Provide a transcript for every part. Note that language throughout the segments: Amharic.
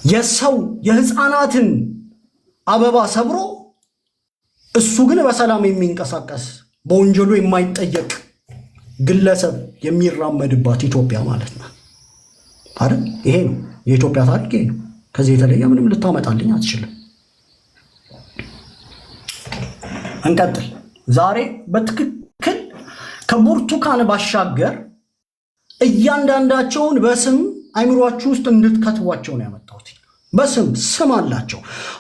የሰው የህፃናትን አበባ ሰብሮ እሱ ግን በሰላም የሚንቀሳቀስ በወንጀሉ የማይጠየቅ ግለሰብ የሚራመድባት ኢትዮጵያ ማለት ነው አይደል? ይሄ ነው የኢትዮጵያ ታሪክ። ይሄ ነው። ከዚህ የተለየ ምንም ልታመጣልኝ አትችልም። እንቀጥል። ዛሬ በትክክል ከብርቱካን ባሻገር እያንዳንዳቸውን በስም አይምሯችሁ ውስጥ እንድትከትቧቸው ነው ያመጣሁት። ስም አላቸው።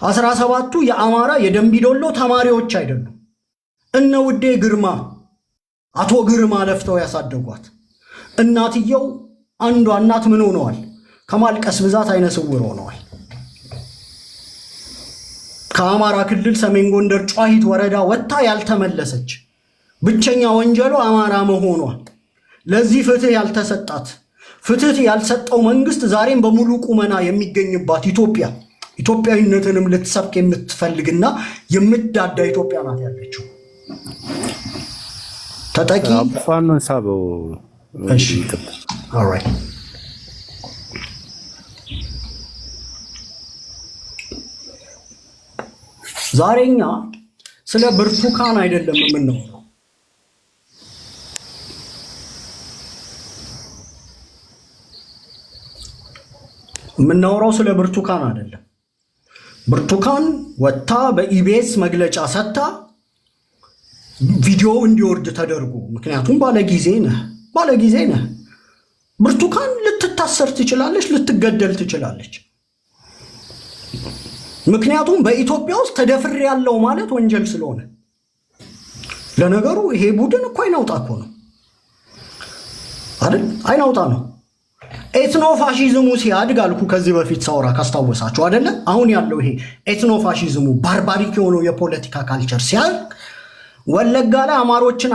17ቱ የአማራ የደምቢዶሎ ተማሪዎች አይደሉም። እነ ውዴ ግርማ አቶ ግርማ ለፍተው ያሳደጓት እናትየው አንዷ እናት ምን ሆነዋል? ከማልቀስ ብዛት አይነ ስውር ሆነዋል። ከአማራ ክልል ሰሜን ጎንደር ጨዋሂት ወረዳ ወጥታ ያልተመለሰች ብቸኛ ወንጀሉ አማራ መሆኗ፣ ለዚህ ፍትህ ያልተሰጣት ፍትህ ያልሰጠው መንግስት ዛሬም በሙሉ ቁመና የሚገኝባት ኢትዮጵያዊነትንም ልትሰብክ የምትፈልግና የምትዳዳ ኢትዮጵያ ናት ያለችው። ተጠቂ አፋኑን ሳበው። እሺ ኦልራይት። ዛሬኛ ስለ ብርቱካን አይደለም የምንኖረው። የምናወራው ስለ ብርቱካን አይደለም። ብርቱካን ወጥታ በኢቢኤስ መግለጫ ሰጥታ ቪዲዮ እንዲወርድ ተደርጎ፣ ምክንያቱም ባለጊዜ ነህ። ብርቱካን ልትታሰር ትችላለች፣ ልትገደል ትችላለች። ምክንያቱም በኢትዮጵያ ውስጥ ተደፍር ያለው ማለት ወንጀል ስለሆነ። ለነገሩ ይሄ ቡድን እኮ አይናውጣ እኮ ነው አይደል? አይናውጣ ነው። ኤትኖ ፋሺዝሙ ሲያድግ አልኩ ከዚህ በፊት ሳውራ ካስታወሳችሁ አይደለ? አሁን ያለው ይሄ ኤትኖ ፋሺዝሙ ባርባሪክ የሆነው የፖለቲካ ካልቸር ሲያድግ ወለጋ ላይ አማሮችን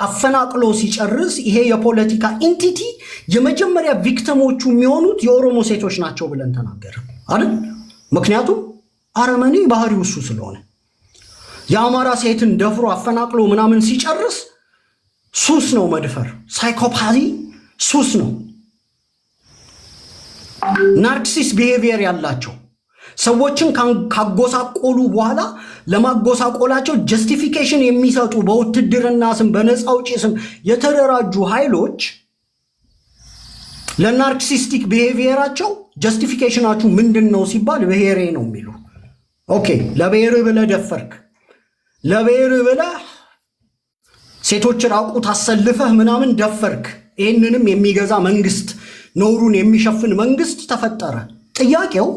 አፈናቅሎ ሲጨርስ ይሄ የፖለቲካ ኢንቲቲ የመጀመሪያ ቪክቲሞቹ የሚሆኑት የኦሮሞ ሴቶች ናቸው ብለን ተናገር አይደል? ምክንያቱም አረመኔ ባህሪው እሱ ስለሆነ የአማራ ሴትን ደፍሮ አፈናቅሎ ምናምን ሲጨርስ ሱስ ነው መድፈር፣ ሳይኮፓቲ ሱስ ነው። ናርክሲስ ቢሄቪየር ያላቸው ሰዎችን ካጎሳቆሉ በኋላ ለማጎሳቆላቸው ጀስቲፊኬሽን የሚሰጡ በውትድርና ስም በነፃ አውጪ ስም የተደራጁ ኃይሎች ለናርክሲስቲክ ቢሄቪየራቸው ጀስቲፊኬሽናችሁ ምንድን ነው ሲባል ብሔሬ ነው የሚሉ። ኦኬ፣ ለብሔር ብለህ ደፈርክ፣ ለብሔር ብለህ ሴቶች ራቁት አሰልፈህ ምናምን ደፈርክ። ይህንንም የሚገዛ መንግስት፣ ነውሩን የሚሸፍን መንግስት ተፈጠረ። ጥያቄው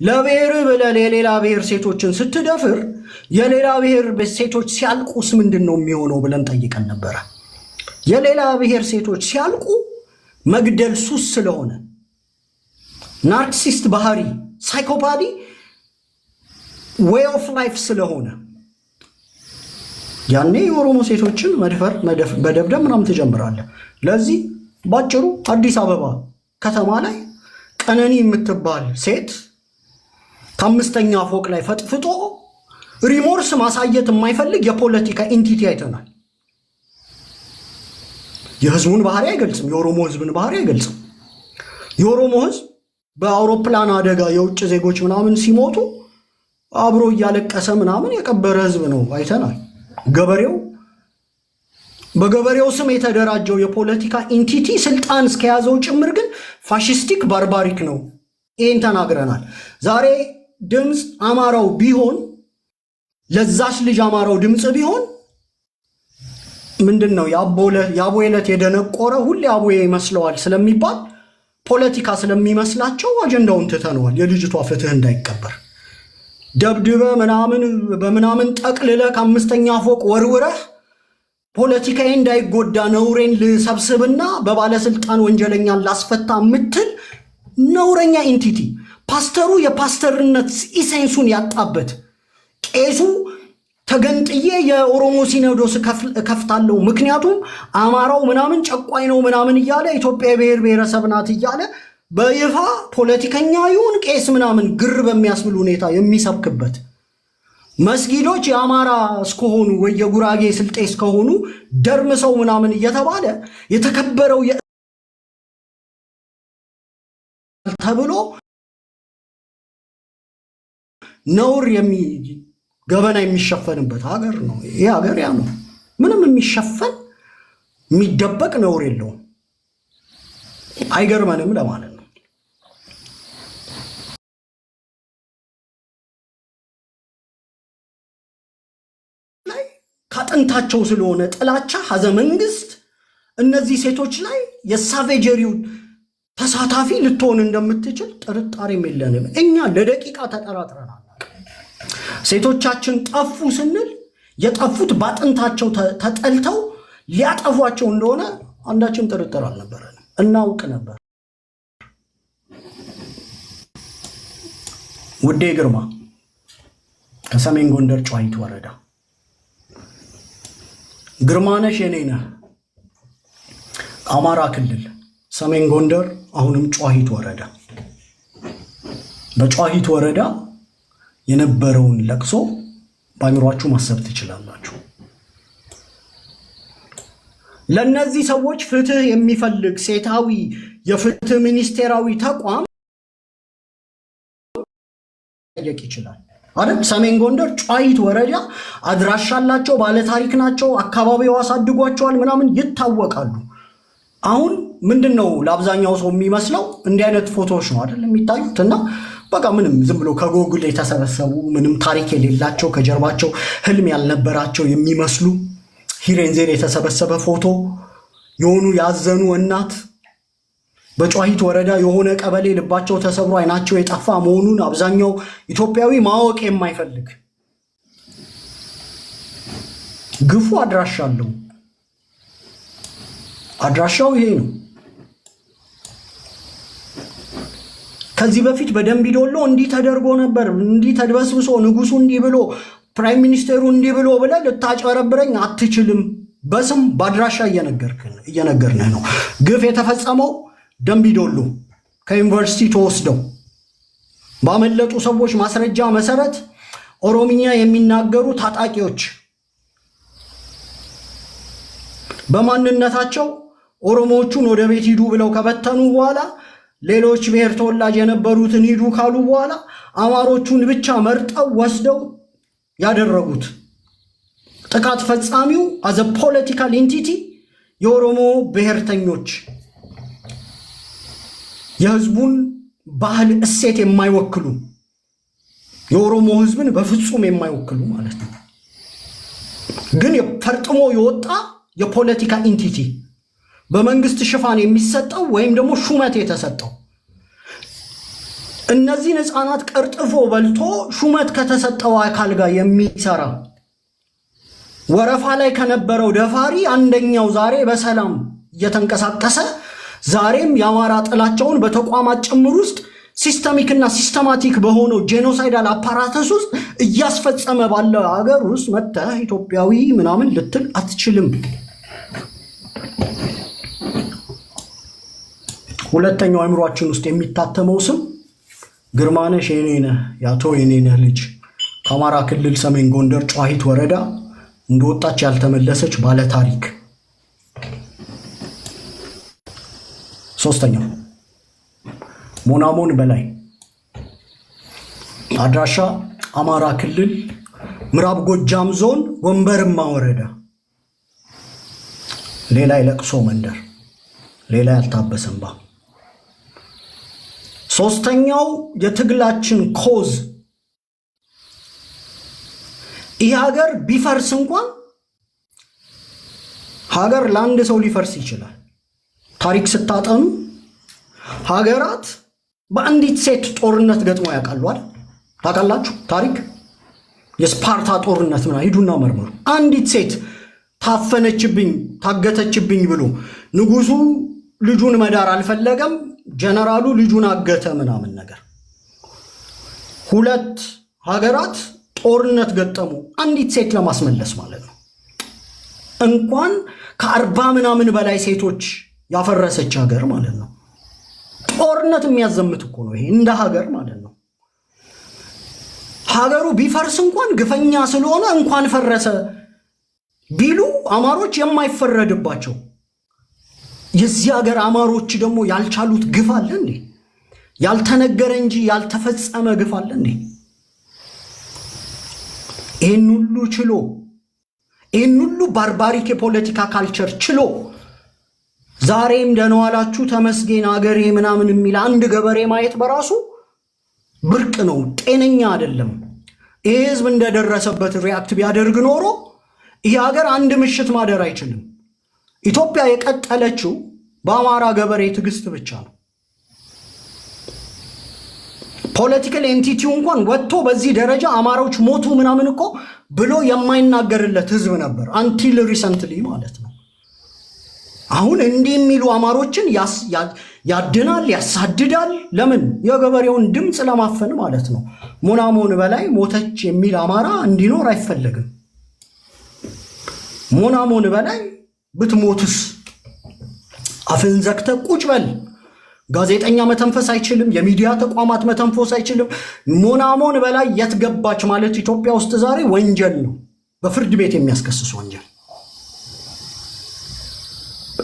ለብሔር ብለህ የሌላ ብሔር ሴቶችን ስትደፍር የሌላ ብሔር ሴቶች ሲያልቁስ ምንድን ነው የሚሆነው ብለን ጠይቀን ነበረ። የሌላ ብሔር ሴቶች ሲያልቁ መግደል ሱስ ስለሆነ ናርክሲስት ባህሪ ሳይኮፓቲ ዌይ ኦፍ ላይፍ ስለሆነ ያኔ የኦሮሞ ሴቶችን መድፈር በደብደብ ምናምን ትጀምራለህ። ለዚህ ባጭሩ አዲስ አበባ ከተማ ላይ ቀነኒ የምትባል ሴት ከአምስተኛ ፎቅ ላይ ፈጥፍጦ ሪሞርስ ማሳየት የማይፈልግ የፖለቲካ ኢንቲቲ አይተናል። የህዝቡን ባህሪ አይገልጽም። የኦሮሞ ህዝብን ባህሪ አይገልጽም። የኦሮሞ ህዝብ በአውሮፕላን አደጋ የውጭ ዜጎች ምናምን ሲሞቱ አብሮ እያለቀሰ ምናምን የቀበረ ህዝብ ነው አይተናል። በገበሬው ስም የተደራጀው የፖለቲካ ኢንቲቲ ስልጣን እስከያዘው ጭምር ግን ፋሽስቲክ ባርባሪክ ነው። ይህን ተናግረናል። ዛሬ ድምፅ አማራው ቢሆን ለዛች ልጅ አማራው ድምፅ ቢሆን ምንድን ነው የአቦ ዕለት የደነቆረ ሁሌ አቦዬ ይመስለዋል ስለሚባል ፖለቲካ ስለሚመስላቸው አጀንዳውን ትተነዋል። የልጅቷ ፍትህ እንዳይቀበር ደብድበ በምናምን ጠቅልለ ከአምስተኛ ፎቅ ወርውረህ ፖለቲካዬ እንዳይጎዳ ነውሬን ልሰብስብና በባለስልጣን ወንጀለኛን ላስፈታ የምትል ነውረኛ ኢንቲቲ፣ ፓስተሩ የፓስተርነት ኢሴንሱን ያጣበት፣ ቄሱ ተገንጥዬ የኦሮሞ ሲኖዶስ እከፍታለሁ ምክንያቱም አማራው ምናምን ጨቋኝ ነው ምናምን እያለ ኢትዮጵያ የብሔር ብሔረሰብ ናት እያለ በይፋ ፖለቲከኛ ይሁን ቄስ ምናምን ግር በሚያስብል ሁኔታ የሚሰብክበት፣ መስጊዶች የአማራ እስከሆኑ ወይ የጉራጌ ስልጤ እስከሆኑ ደርምሰው ምናምን እየተባለ የተከበረው ተብሎ ነውር ገበና የሚሸፈንበት ሀገር ነው። ይሄ ሀገር ያ ነው። ምንም የሚሸፈን የሚደበቅ ነውር የለውም። አይገርመንም ለማለት ነው። ላይ ካጥንታቸው ስለሆነ ጥላቻ ሀዘ መንግስት እነዚህ ሴቶች ላይ የሳቬጀሪው ተሳታፊ ልትሆን እንደምትችል ጥርጣሬም የለንም። እኛ ለደቂቃ ተጠራጥረናል። ሴቶቻችን ጠፉ ስንል የጠፉት ባጥንታቸው ተጠልተው ሊያጠፏቸው እንደሆነ አንዳችም ጥርጥር አልነበረንም። እናውቅ ነበር። ውዴ ግርማ ከሰሜን ጎንደር ጨዋሂት ወረዳ ግርማነሽ የኔ ነህ አማራ ክልል ሰሜን ጎንደር አሁንም ጨዋሂት ወረዳ በጨዋሂት ወረዳ የነበረውን ለቅሶ በአእምሯችሁ ማሰብ ትችላላችሁ። ለነዚህ ሰዎች ፍትህ የሚፈልግ ሴታዊ የፍትህ ሚኒስቴራዊ ተቋም ጠየቅ ይችላል አይደል? ሰሜን ጎንደር ጨዋሂት ወረዳ አድራሻ አላቸው፣ ባለታሪክ ናቸው፣ አካባቢው አሳድጓቸዋል፣ ምናምን ይታወቃሉ። አሁን ምንድነው ለአብዛኛው ሰው የሚመስለው እንዲህ አይነት ፎቶዎች ነው አይደል የሚታዩት እና በቃ ምንም ዝም ብሎ ከጎግል የተሰበሰቡ ምንም ታሪክ የሌላቸው ከጀርባቸው ህልም ያልነበራቸው የሚመስሉ ሂሬንዜር የተሰበሰበ ፎቶ የሆኑ ያዘኑ እናት በጨዋሂት ወረዳ የሆነ ቀበሌ ልባቸው ተሰብሮ አይናቸው የጠፋ መሆኑን አብዛኛው ኢትዮጵያዊ ማወቅ የማይፈልግ ግፉ አድራሻ አለው። አድራሻው ይሄ ነው። ከዚህ በፊት በደንቢ ዶሎ እንዲህ ተደርጎ ነበር፣ እንዲህ ተድበስብሶ ንጉሱ እንዲህ ብሎ ፕራይም ሚኒስቴሩ እንዲህ ብሎ ብለህ ልታጭበረብረኝ አትችልም። በስም በአድራሻ እየነገርንህ ነው። ግፍ የተፈጸመው ደንቢ ዶሎ ከዩኒቨርሲቲ ተወስደው ባመለጡ ሰዎች ማስረጃ መሰረት ኦሮምኛ የሚናገሩ ታጣቂዎች በማንነታቸው ኦሮሞዎቹን ወደ ቤት ሂዱ ብለው ከበተኑ በኋላ ሌሎች ብሔር ተወላጅ የነበሩትን ሂዱ ካሉ በኋላ አማሮቹን ብቻ መርጠው ወስደው ያደረጉት ጥቃት ፈጻሚው አዘ ፖለቲካል ኢንቲቲ የኦሮሞ ብሔርተኞች የህዝቡን ባህል እሴት የማይወክሉ የኦሮሞ ህዝብን በፍጹም የማይወክሉ ማለት ነው። ግን ፈርጥሞ የወጣ የፖለቲካ ኢንቲቲ በመንግስት ሽፋን የሚሰጠው ወይም ደግሞ ሹመት የተሰጠው እነዚህን ህፃናት ቀርጥፎ በልቶ ሹመት ከተሰጠው አካል ጋር የሚሰራ ወረፋ ላይ ከነበረው ደፋሪ አንደኛው ዛሬ በሰላም እየተንቀሳቀሰ ዛሬም የአማራ ጥላቸውን በተቋማት ጭምር ውስጥ ሲስተሚክና ሲስተማቲክ በሆነው ጄኖሳይዳል አፓራተስ ውስጥ እያስፈጸመ ባለ ሀገር ውስጥ መጥተህ ኢትዮጵያዊ ምናምን ልትል አትችልም። ሁለተኛው አእምሯችን ውስጥ የሚታተመው ስም ግርማነሽ የኔነህ ያቶ የኔነህ ልጅ ከአማራ ክልል ሰሜን ጎንደር ጨዋሂት ወረዳ እንደወጣች ያልተመለሰች ባለ ታሪክ። ሶስተኛው ሞናሞን በላይ አድራሻ አማራ ክልል ምዕራብ ጎጃም ዞን ወንበርማ ወረዳ ሌላ የለቅሶ መንደር፣ ሌላ ያልታበሰ እንባ። ሶስተኛው የትግላችን ኮዝ ይህ ሀገር ቢፈርስ እንኳን ሀገር ለአንድ ሰው ሊፈርስ ይችላል። ታሪክ ስታጠኑ ሀገራት በአንዲት ሴት ጦርነት ገጥሞ ያውቃሉ አይደል? ታውቃላችሁ? ታሪክ የስፓርታ ጦርነት ምናምን ሂዱና መርምሩ። አንዲት ሴት ታፈነችብኝ ታገተችብኝ ብሎ ንጉሱ ልጁን መዳር አልፈለገም፣ ጀነራሉ ልጁን አገተ ምናምን ነገር። ሁለት ሀገራት ጦርነት ገጠሙ አንዲት ሴት ለማስመለስ ማለት ነው። እንኳን ከ40 ምናምን በላይ ሴቶች ያፈረሰች ሀገር ማለት ነው። ጦርነት የሚያዘምት እኮ ነው ይሄ እንደ ሀገር ማለት ነው። ሀገሩ ቢፈርስ እንኳን ግፈኛ ስለሆነ እንኳን ፈረሰ ቢሉ አማሮች የማይፈረድባቸው የዚህ ሀገር አማሮች ደግሞ ያልቻሉት ግፍ አለ እንዴ? ያልተነገረ እንጂ ያልተፈጸመ ግፍ አለ እንዴ? ይህን ሁሉ ችሎ ይህን ሁሉ ባርባሪክ የፖለቲካ ካልቸር ችሎ ዛሬም ደህና ዋላችሁ ተመስገን አገሬ ምናምን የሚል አንድ ገበሬ ማየት በራሱ ብርቅ ነው፣ ጤነኛ አይደለም። ይህ ህዝብ እንደደረሰበት ሪያክት ቢያደርግ ኖሮ ይህ ሀገር አንድ ምሽት ማደር አይችልም። ኢትዮጵያ የቀጠለችው በአማራ ገበሬ ትዕግስት ብቻ ነው። ፖለቲካል ኤንቲቲው እንኳን ወጥቶ በዚህ ደረጃ አማራዎች ሞቱ ምናምን እኮ ብሎ የማይናገርለት ህዝብ ነበር፣ አንቲል ሪሰንትሊ ማለት ነው። አሁን እንዲህ የሚሉ አማሮችን ያድናል፣ ያሳድዳል። ለምን? የገበሬውን ድምፅ ለማፈን ማለት ነው። ሞናሞን በላይ ሞተች የሚል አማራ እንዲኖር አይፈለግም። ሞናሞን በላይ ብትሞትስ አፍን ዘግተህ ቁጭ በል። ጋዜጠኛ መተንፈስ አይችልም፣ የሚዲያ ተቋማት መተንፈስ አይችልም። ሞናሞን በላይ የት ገባች ማለት ኢትዮጵያ ውስጥ ዛሬ ወንጀል ነው፣ በፍርድ ቤት የሚያስከስስ ወንጀል።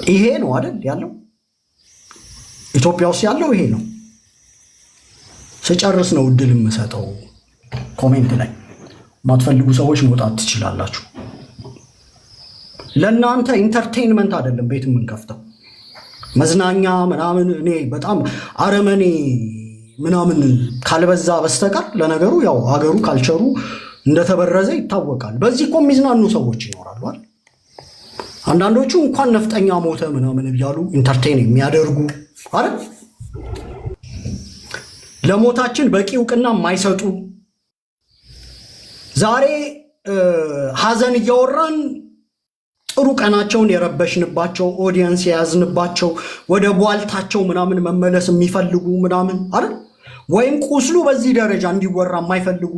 ይሄ ነው አይደል ያለው ኢትዮጵያ ውስጥ ያለው ይሄ ነው። ስጨርስ ነው እድል የምሰጠው። ኮሜንት ላይ ማትፈልጉ ሰዎች መውጣት ትችላላችሁ። ለእናንተ ኢንተርቴይንመንት አይደለም ቤት የምንከፍተው መዝናኛ ምናምን። እኔ በጣም አረመኔ ምናምን ካልበዛ በስተቀር ለነገሩ ያው ሀገሩ ካልቸሩ እንደተበረዘ ይታወቃል። በዚህ እኮ የሚዝናኑ ሰዎች ይኖራሉ አይደል? አንዳንዶቹ እንኳን ነፍጠኛ ሞተ ምናምን እያሉ ኢንተርቴን የሚያደርጉ አይደል? ለሞታችን በቂ እውቅና የማይሰጡ ዛሬ ሀዘን እያወራን ጥሩ ቀናቸውን የረበሽንባቸው ኦዲየንስ የያዝንባቸው ወደ ቧልታቸው ምናምን መመለስ የሚፈልጉ ምናምን አይደል? ወይም ቁስሉ በዚህ ደረጃ እንዲወራ የማይፈልጉ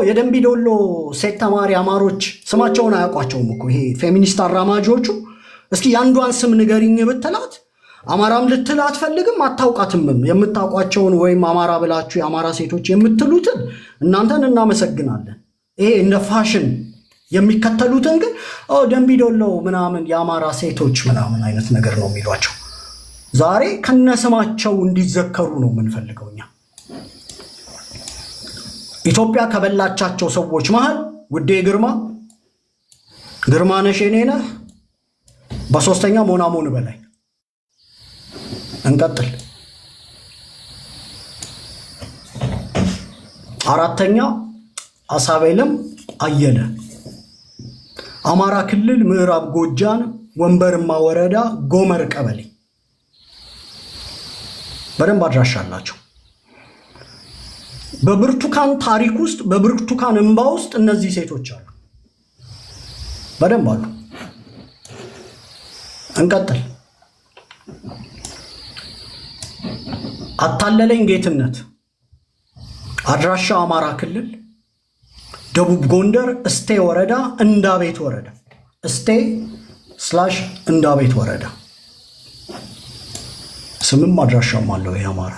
የደንቢ ዶሎ ሴት ተማሪ አማሮች ስማቸውን አያውቋቸውም እኮ ይሄ ፌሚኒስት አራማጆቹ። እስኪ የአንዷን ስም ንገሪኝ ብትላት አማራም ልትል አትፈልግም፣ አታውቃትምም። የምታውቋቸውን ወይም አማራ ብላችሁ የአማራ ሴቶች የምትሉትን እናንተን እናመሰግናለን። ይሄ እንደ ፋሽን የሚከተሉትን ግን ደንቢ ዶሎ ምናምን የአማራ ሴቶች ምናምን አይነት ነገር ነው የሚሏቸው። ዛሬ ከነስማቸው እንዲዘከሩ ነው የምንፈልገው እኛ። ኢትዮጵያ ከበላቻቸው ሰዎች መሃል ውዴ ግርማ ነሽ የኔ ነህ፣ በሶስተኛ ሞናሞን በላይ። እንቀጥል። አራተኛ አሳቤለም አየለ፣ አማራ ክልል ምዕራብ ጎጃም ወንበርማ ወረዳ ጎመር ቀበሌ። በደንብ አድራሻ አላቸው። በብርቱካን ታሪክ ውስጥ በብርቱካን እንባ ውስጥ እነዚህ ሴቶች አሉ፣ በደንብ አሉ። እንቀጥል። አታለለኝ ጌትነት፣ አድራሻ አማራ ክልል ደቡብ ጎንደር እስቴ ወረዳ እንዳቤት ወረዳ፣ እስቴ/እንዳቤት ወረዳ። ስምም አድራሻም አለው ይሄ አማራ።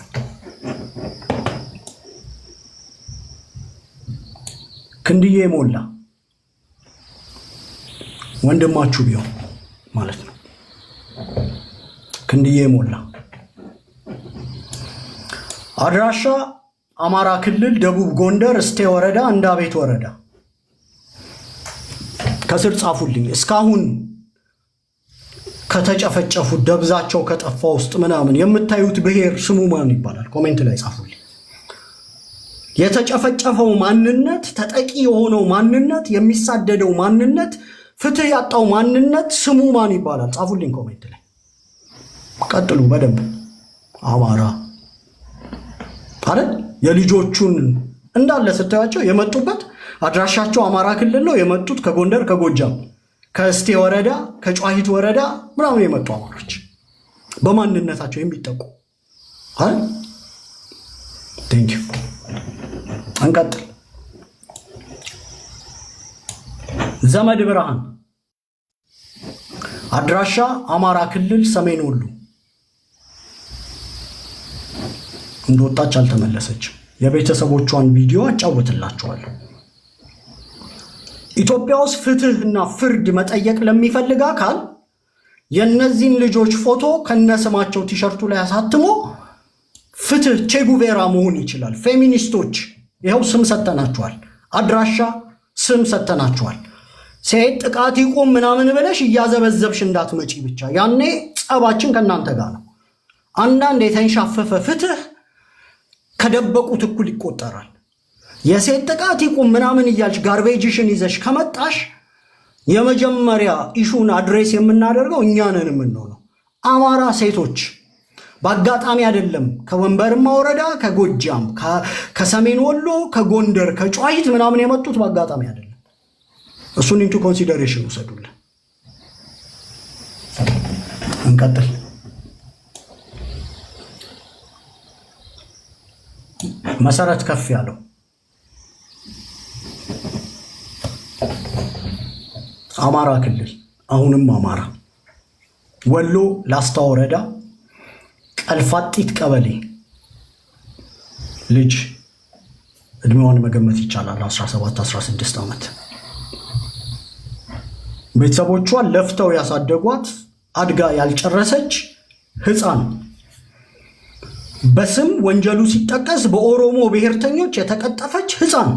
ክንድዬ ሞላ ወንድማችሁ ቢሆን ማለት ነው። ክንድዬ ሞላ አድራሻ አማራ ክልል ደቡብ ጎንደር እስቴ ወረዳ እንዳቤት ወረዳ። ከስር ጻፉልኝ። እስካሁን ከተጨፈጨፉት ደብዛቸው ከጠፋ ውስጥ ምናምን የምታዩት ብሔር ስሙ ማን ይባላል? ኮሜንት ላይ ጻፉልኝ። የተጨፈጨፈው ማንነት፣ ተጠቂ የሆነው ማንነት፣ የሚሳደደው ማንነት፣ ፍትህ ያጣው ማንነት ስሙ ማን ይባላል? ጻፉልኝ ኮሜንት ላይ። ቀጥሉ በደንብ አማራ አይደል? የልጆቹን እንዳለ ስታያቸው የመጡበት አድራሻቸው አማራ ክልል ነው። የመጡት ከጎንደር፣ ከጎጃም፣ ከእስቴ ወረዳ፣ ከጨዋሂት ወረዳ ምናምን የመጡ አማሮች በማንነታቸው የሚጠቁ አይደል? ቴንክ ዩ። እንቀጥል። ዘመድ ብርሃን አድራሻ አማራ ክልል ሰሜን ወሎ። እንደወጣች አልተመለሰችም። የቤተሰቦቿን ቪዲዮ አጫውትላችኋለሁ። ኢትዮጵያ ውስጥ ፍትህና ፍርድ መጠየቅ ለሚፈልግ አካል የእነዚህን ልጆች ፎቶ ከነስማቸው ቲሸርቱ ላይ አሳትሞ ፍትህ ቼጉቬራ መሆን ይችላል። ፌሚኒስቶች ይኸው ስም ሰጠናችኋል። አድራሻ ስም ሰተናችኋል። ሴት ጥቃት ይቁም ምናምን ብለሽ እያዘበዘብሽ እንዳትመጪ ብቻ። ያኔ ጸባችን ከእናንተ ጋር ነው። አንዳንድ የተንሻፈፈ ፍትህ ከደበቁት እኩል ይቆጠራል። የሴት ጥቃት ይቁም ምናምን እያልሽ ጋርቤጅሽን ይዘሽ ከመጣሽ የመጀመሪያ ኢሹን አድሬስ የምናደርገው እኛ ነን የምንሆነው። አማራ ሴቶች በአጋጣሚ አይደለም ከወንበርማ ወረዳ፣ ከጎጃም፣ ከሰሜን ወሎ፣ ከጎንደር፣ ከጨዋሂት ምናምን የመጡት በአጋጣሚ አይደለም። እሱን ኢንቱ ኮንሲደሬሽን ውሰዱልን። እንቀጥል። መሰረት ከፍ ያለው አማራ ክልል አሁንም አማራ ወሎ ላስታ ወረዳ ቀልፋጢት ቀበሌ ልጅ እድሜዋን መገመት ይቻላል 17 16 ዓመት ቤተሰቦቿን ለፍተው ያሳደጓት አድጋ ያልጨረሰች ህፃን በስም ወንጀሉ ሲጠቀስ በኦሮሞ ብሔርተኞች የተቀጠፈች ህፃን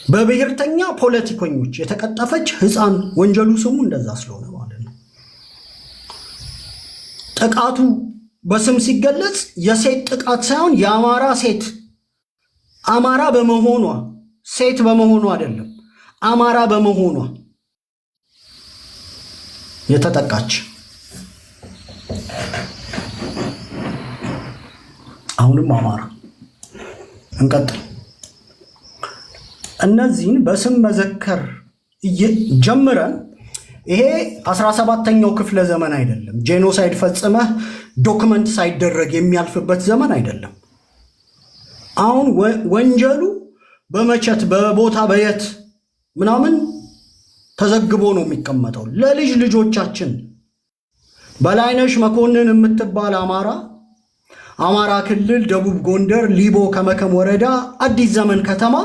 በብሔርተኛ ፖለቲከኞች የተቀጠፈች ህፃን ወንጀሉ ስሙ እንደዛ ስለሆነ ማለት ነው። ጥቃቱ በስም ሲገለጽ የሴት ጥቃት ሳይሆን የአማራ ሴት አማራ በመሆኗ ሴት በመሆኗ አይደለም አማራ በመሆኗ የተጠቃች አሁንም አማራ። እንቀጥል። እነዚህን በስም መዘከር ጀምረን ይሄ 17ኛው ክፍለ ዘመን አይደለም። ጄኖሳይድ ፈጽመህ ዶክመንት ሳይደረግ የሚያልፍበት ዘመን አይደለም። አሁን ወንጀሉ በመቸት በቦታ በየት ምናምን ተዘግቦ ነው የሚቀመጠው። ለልጅ ልጆቻችን በላይነሽ መኮንን የምትባል አማራ ክልል ደቡብ ጎንደር ሊቦ ከመከም ወረዳ አዲስ ዘመን ከተማ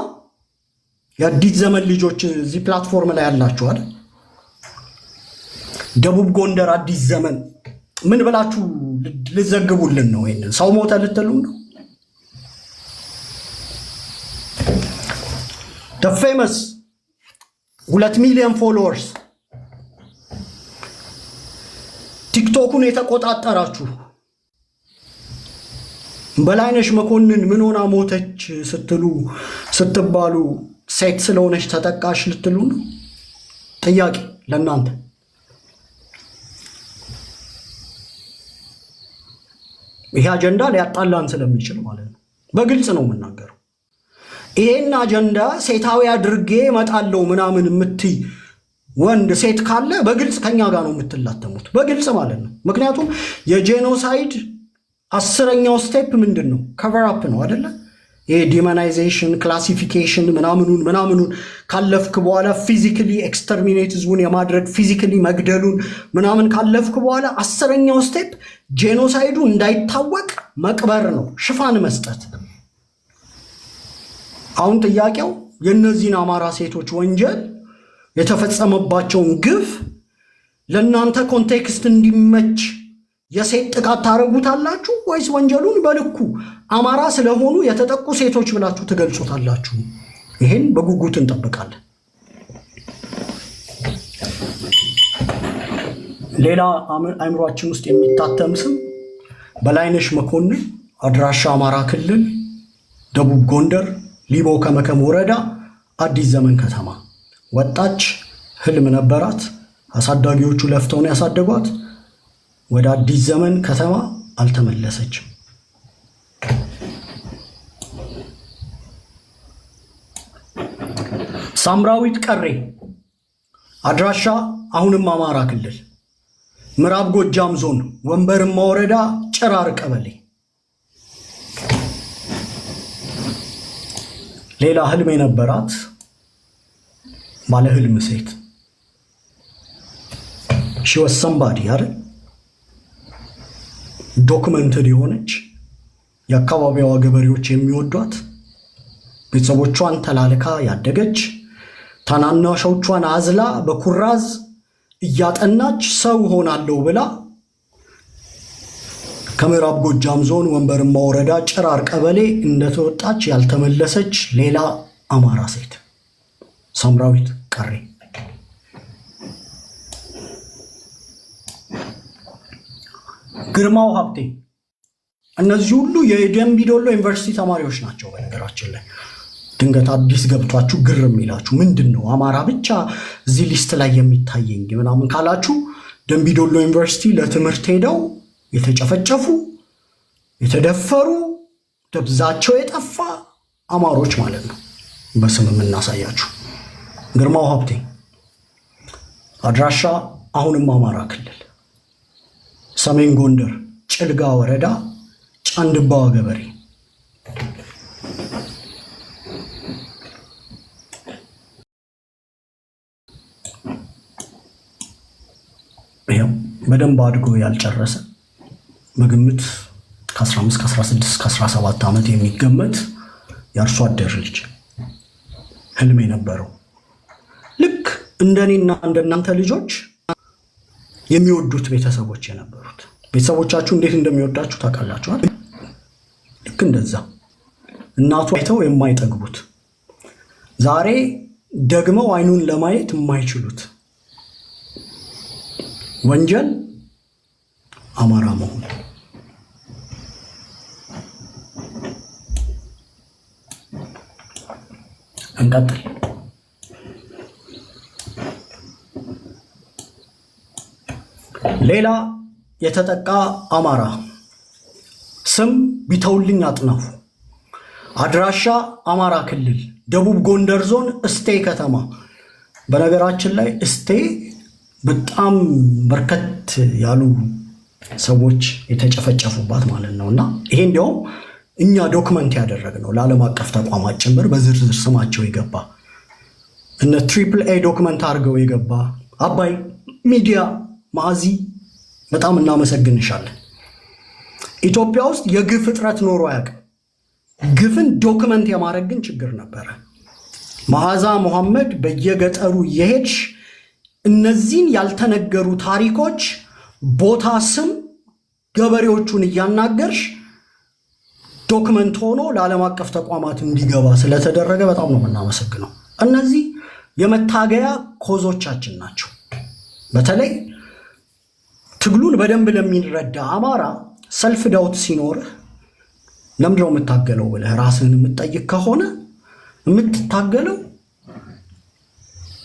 የአዲስ ዘመን ልጆች እዚህ ፕላትፎርም ላይ ያላችኋል። ደቡብ ጎንደር አዲስ ዘመን ምን ብላችሁ ልዘግቡልን ነው? ይሄንን ሰው ሞተ ልትሉ ነው? the famous 2 ሚሊዮን ፎሎወርስ ቲክቶኩን የተቆጣጠራችሁ በላይነሽ መኮንን ምን ሆና ሞተች ስትባሉ ሴት ስለሆነች ተጠቃሽ ልትሉ ነው? ጥያቄ ለእናንተ። ይሄ አጀንዳ ሊያጣላን ስለሚችል ማለት ነው። በግልጽ ነው የምናገረው። ይሄን አጀንዳ ሴታዊ አድርጌ እመጣለሁ ምናምን የምትይ ወንድ ሴት ካለ በግልጽ ከኛ ጋር ነው የምትላተሙት፣ በግልጽ ማለት ነው። ምክንያቱም የጄኖሳይድ 10ኛው ስቴፕ ምንድን ነው? ከቨር አፕ ነው አይደለ? ይሄ ዲሞናይዜሽን ክላሲፊኬሽን ምናምኑን ካለፍክ በኋላ ፊዚካሊ ኤክስተርሚኔት ህዝቡን የማድረግ ፊዚካሊ መግደሉን ምናምን ካለፍክ በኋላ 10ኛው ስቴፕ ጄኖሳይዱ እንዳይታወቅ መቅበር ነው፣ ሽፋን መስጠት። አሁን ጥያቄው የእነዚህን አማራ ሴቶች ወንጀል የተፈጸመባቸውን ግፍ ለእናንተ ኮንቴክስት እንዲመች የሴት ጥቃት ታረጉታላችሁ ወይስ ወንጀሉን በልኩ አማራ ስለሆኑ የተጠቁ ሴቶች ብላችሁ ትገልጹታላችሁ? ይሄን በጉጉት እንጠብቃለን። ሌላ አእምሯችን ውስጥ የሚታተም ስም በላይነሽ መኮንን፣ አድራሻ አማራ ክልል ደቡብ ጎንደር ሊቦ ከመከም ወረዳ አዲስ ዘመን ከተማ። ወጣች፣ ህልም ነበራት፣ አሳዳጊዎቹ ለፍተውን ያሳደጓት። ወደ አዲስ ዘመን ከተማ አልተመለሰችም። ሳምራዊት ቀሬ፣ አድራሻ አሁንም አማራ ክልል ምዕራብ ጎጃም ዞን ወንበርማ ወረዳ ጭራር ቀበሌ። ሌላ ህልም የነበራት ባለ ህልም ሴት ሺወስ ሰምባዲ አይደል? ዶክመንትድ የሆነች የአካባቢዋ ገበሬዎች የሚወዷት ቤተሰቦቿን ተላልካ ያደገች ታናናሾቿን አዝላ በኩራዝ እያጠናች ሰው ሆናለሁ ብላ ከምዕራብ ጎጃም ዞን ወንበርማ ወረዳ ጭራር ቀበሌ እንደተወጣች ያልተመለሰች ሌላ አማራ ሴት ሳምራዊት ቀሬ፣ ግርማው ሀብቴ፣ እነዚህ ሁሉ የደምቢ ዶሎ ዩኒቨርሲቲ ተማሪዎች ናቸው። በነገራችን ላይ ድንገት አዲስ ገብቷችሁ ግር የሚላችሁ ምንድን ነው አማራ ብቻ እዚህ ሊስት ላይ የሚታየኝ ምናምን ካላችሁ ደምቢ ዶሎ ዩኒቨርሲቲ ለትምህርት ሄደው የተጨፈጨፉ የተደፈሩ ደብዛቸው የጠፋ አማሮች ማለት ነው። በስም የምናሳያችሁ ግርማው ሀብቴ፣ አድራሻ አሁንም አማራ ክልል ሰሜን ጎንደር ጭልጋ ወረዳ ጫንድባ ገበሬ። ይሄው በደንብ አድጎ ያልጨረሰ በግምት ከ15 ከ16 ከ17 ዓመት የሚገመት የአርሶ አደር ልጅ ህልም የነበረው ልክ እንደኔና እንደናንተ ልጆች የሚወዱት ቤተሰቦች የነበሩት። ቤተሰቦቻችሁ እንዴት እንደሚወዳችሁ ታውቃላችሁ አይደል? ልክ እንደዛ እናቱ አይተው የማይጠግቡት ዛሬ ደግመው አይኑን ለማየት የማይችሉት ወንጀል አማራ መሆን። እንቀጥል። ሌላ የተጠቃ አማራ ስም ቢተውልኝ አጥናፉ፣ አድራሻ አማራ ክልል ደቡብ ጎንደር ዞን እስቴ ከተማ። በነገራችን ላይ እስቴ በጣም በርከት ያሉ ሰዎች የተጨፈጨፉባት ማለት ነው እና ይሄ እንዲያውም እኛ ዶክመንት ያደረግነው ለዓለም አቀፍ ተቋማት ጭምር በዝርዝር ስማቸው የገባ እነ ትሪፕል ኤ ዶክመንት አድርገው የገባ አባይ ሚዲያ ማዚ በጣም እናመሰግንሻለን። ኢትዮጵያ ውስጥ የግፍ እጥረት ኖሮ አያውቅም። ግፍን ዶክመንት የማድረግ ግን ችግር ነበረ። መዓዛ መሐመድ በየገጠሩ እየሄድሽ እነዚህን ያልተነገሩ ታሪኮች ቦታ፣ ስም ገበሬዎቹን እያናገርሽ ዶክመንት ሆኖ ለዓለም አቀፍ ተቋማት እንዲገባ ስለተደረገ በጣም ነው የምናመሰግነው። እነዚህ የመታገያ ኮዞቻችን ናቸው። በተለይ ትግሉን በደንብ ለሚረዳ አማራ ሰልፍ ዳውት ሲኖርህ ለምንድነው የምታገለው ብለህ ራስህን የምትጠይቅ ከሆነ የምትታገለው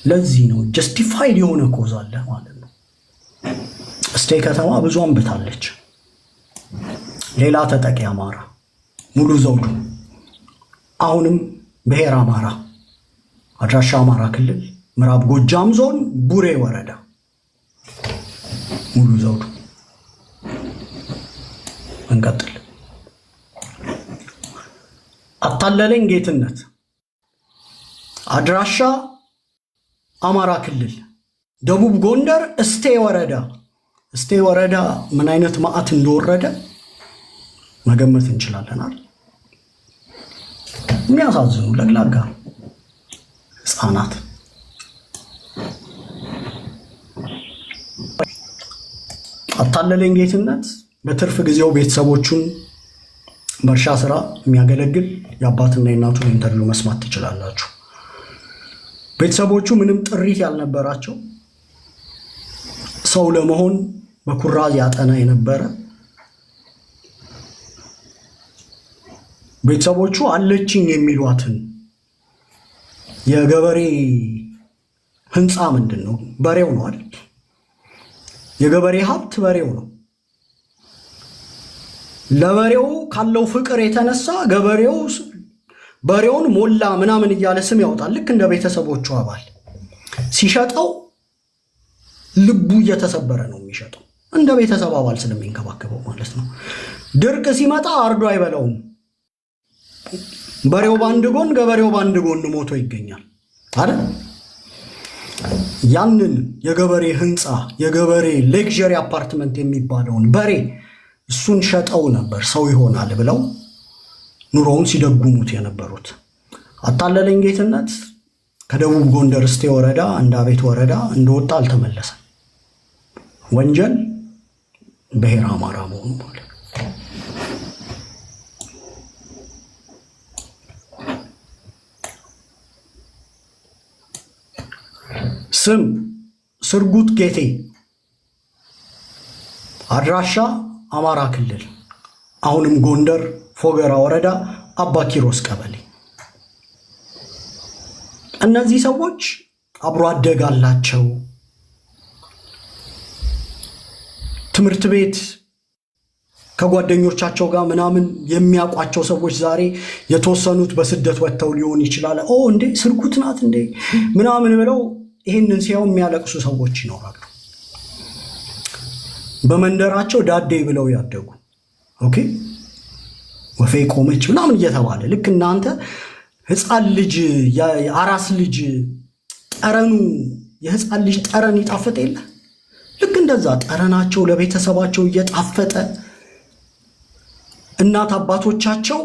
ለዚህ ነው። ጀስቲፋይድ የሆነ ኮዝ አለ ማለት ነው። እስቴ ከተማ ብዙ አንብታለች። ሌላ ተጠቂ አማራ ሙሉ ዘውዱ፣ አሁንም ብሔር አማራ፣ አድራሻ አማራ ክልል ምዕራብ ጎጃም ዞን ቡሬ ወረዳ ሙሉ ዘውዱ። እንቀጥል። አታለለኝ ጌትነት፣ አድራሻ አማራ ክልል ደቡብ ጎንደር እስቴ ወረዳ። እስቴ ወረዳ ምን አይነት መዓት እንደወረደ መገመት እንችላለን አይደል? የሚያሳዝኑ ለግላጋ ህፃናት። አታለለኝ ጌትነት በትርፍ ጊዜው ቤተሰቦቹን በእርሻ ስራ የሚያገለግል የአባትና የእናቱን ኢንተርቪው መስማት ትችላላችሁ። ቤተሰቦቹ ምንም ጥሪት ያልነበራቸው ሰው ለመሆን በኩራዝ ያጠና የነበረ ቤተሰቦቹ አለችኝ የሚሏትን የገበሬ ህንፃ ምንድን ነው? በሬው ነው አይደል? የገበሬ ሀብት በሬው ነው። ለበሬው ካለው ፍቅር የተነሳ ገበሬው በሬውን ሞላ ምናምን እያለ ስም ያወጣል። ልክ እንደ ቤተሰቦቹ አባል ሲሸጠው ልቡ እየተሰበረ ነው የሚሸጠው፣ እንደ ቤተሰብ አባል ስለሚንከባከበው ማለት ነው። ድርቅ ሲመጣ አርዶ አይበላውም። በሬው ባንድ ጎን ገበሬው ባንድ ጎን ሞቶ ይገኛል አይደል? ያንን የገበሬ ህንፃ የገበሬ ሌክዠሪ አፓርትመንት የሚባለውን በሬ እሱን ሸጠው ነበር ሰው ይሆናል ብለው ኑሮውን ሲደጉሙት የነበሩት። አታለለኝ ጌትነት ከደቡብ ጎንደር እስቴ ወረዳ እንዳቤት ወረዳ እንደወጣ አልተመለሰም። ወንጀል ብሔር አማራ መሆኑ ማለት ነው። ስም ስርጉት ጌቴ፣ አድራሻ አማራ ክልል አሁንም ጎንደር ፎገራ ወረዳ አባ ኪሮስ ቀበሌ። እነዚህ ሰዎች አብሮ አደግ አላቸው። ትምህርት ቤት ከጓደኞቻቸው ጋር ምናምን የሚያውቋቸው ሰዎች ዛሬ የተወሰኑት በስደት ወጥተው ሊሆን ይችላል። እንዴ ስርጉት ናት እንዴ ምናምን ብለው ይህንን ሲያው የሚያለቅሱ ሰዎች ይኖራሉ። በመንደራቸው ዳዴ ብለው ያደጉ ኦኬ ወፌ ቆመች ምናምን እየተባለ ልክ እናንተ ህፃን ልጅ የአራስ ልጅ ጠረኑ የህፃን ልጅ ጠረን ይጣፈጥ የለ ልክ እንደዛ ጠረናቸው ለቤተሰባቸው እየጣፈጠ እናት አባቶቻቸው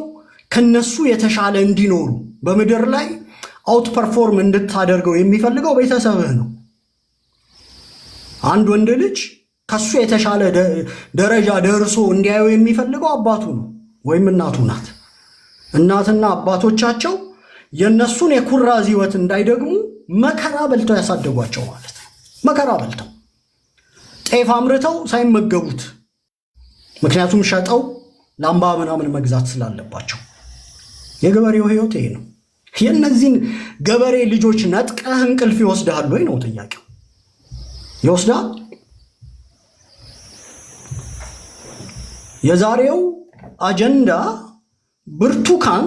ከነሱ የተሻለ እንዲኖሩ በምድር ላይ አውት ፐርፎርም እንድታደርገው የሚፈልገው ቤተሰብህ ነው። አንድ ወንድ ልጅ ከሱ የተሻለ ደረጃ ደርሶ እንዲያዩ የሚፈልገው አባቱ ነው ወይም እናቱ ናት። እናትና አባቶቻቸው የነሱን የኩራዝ ህይወት እንዳይደግሙ መከራ በልተው ያሳደጓቸው ማለት ነው። መከራ በልተው ጤፍ አምርተው ሳይመገቡት፣ ምክንያቱም ሸጠው ላምባ ምናምን መግዛት ስላለባቸው። የገበሬው ህይወት ይሄ ነው። የእነዚህን ገበሬ ልጆች ነጥቀህ እንቅልፍ ይወስዳል ወይ ነው ጥያቄው። ይወስዳል? የዛሬው አጀንዳ ብርቱካን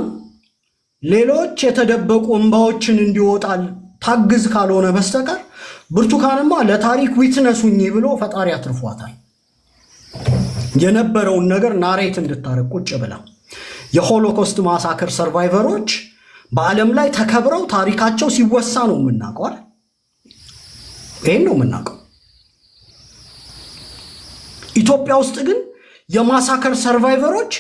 ሌሎች የተደበቁ እንባዎችን እንዲወጣል ታግዝ ካልሆነ በስተቀር ብርቱካንማ ለታሪክ ዊትነሱኝ ብሎ ፈጣሪ አትርፏታል። የነበረውን ነገር ናሬት እንድታረቅ ቁጭ ብላ የሆሎኮስት ማሳከር ሰርቫይቨሮች በዓለም ላይ ተከብረው ታሪካቸው ሲወሳ ነው የምናውቀው። ይሄን ነው የምናውቀው። ኢትዮጵያ ውስጥ ግን የማሳከር ሰርቫይቨሮች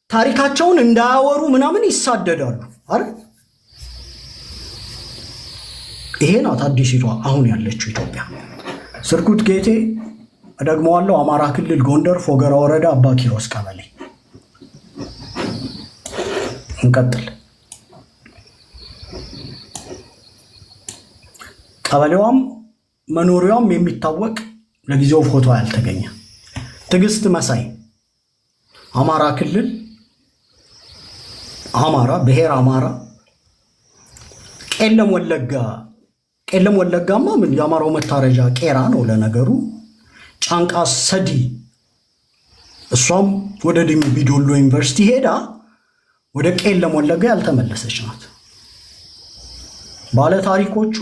ታሪካቸውን እንዳያወሩ ምናምን ይሳደዳሉ አይደል? ይሄ ናት አዲሲቷ አሁን ያለችው ኢትዮጵያ። ስርጉት ጌቴ እደግመዋለሁ፣ አማራ ክልል ጎንደር ፎገራ ወረዳ አባ ኪሮስ ቀበሌ። እንቀጥል። ቀበሌዋም መኖሪያውም የሚታወቅ ለጊዜው ፎቶ ያልተገኘ ትዕግስት መሳይ አማራ ክልል አማራ ብሔር አማራ ቄለም ወለጋ። ቄለም ወለጋማ ምን የአማራው መታረጃ ቄራ ነው ለነገሩ። ጫንቃ ሰዲ እሷም ወደ ደምቢ ዶሎ ዩኒቨርሲቲ ሄዳ ወደ ቄለም ወለጋ ያልተመለሰች ናት። ባለ ታሪኮቹ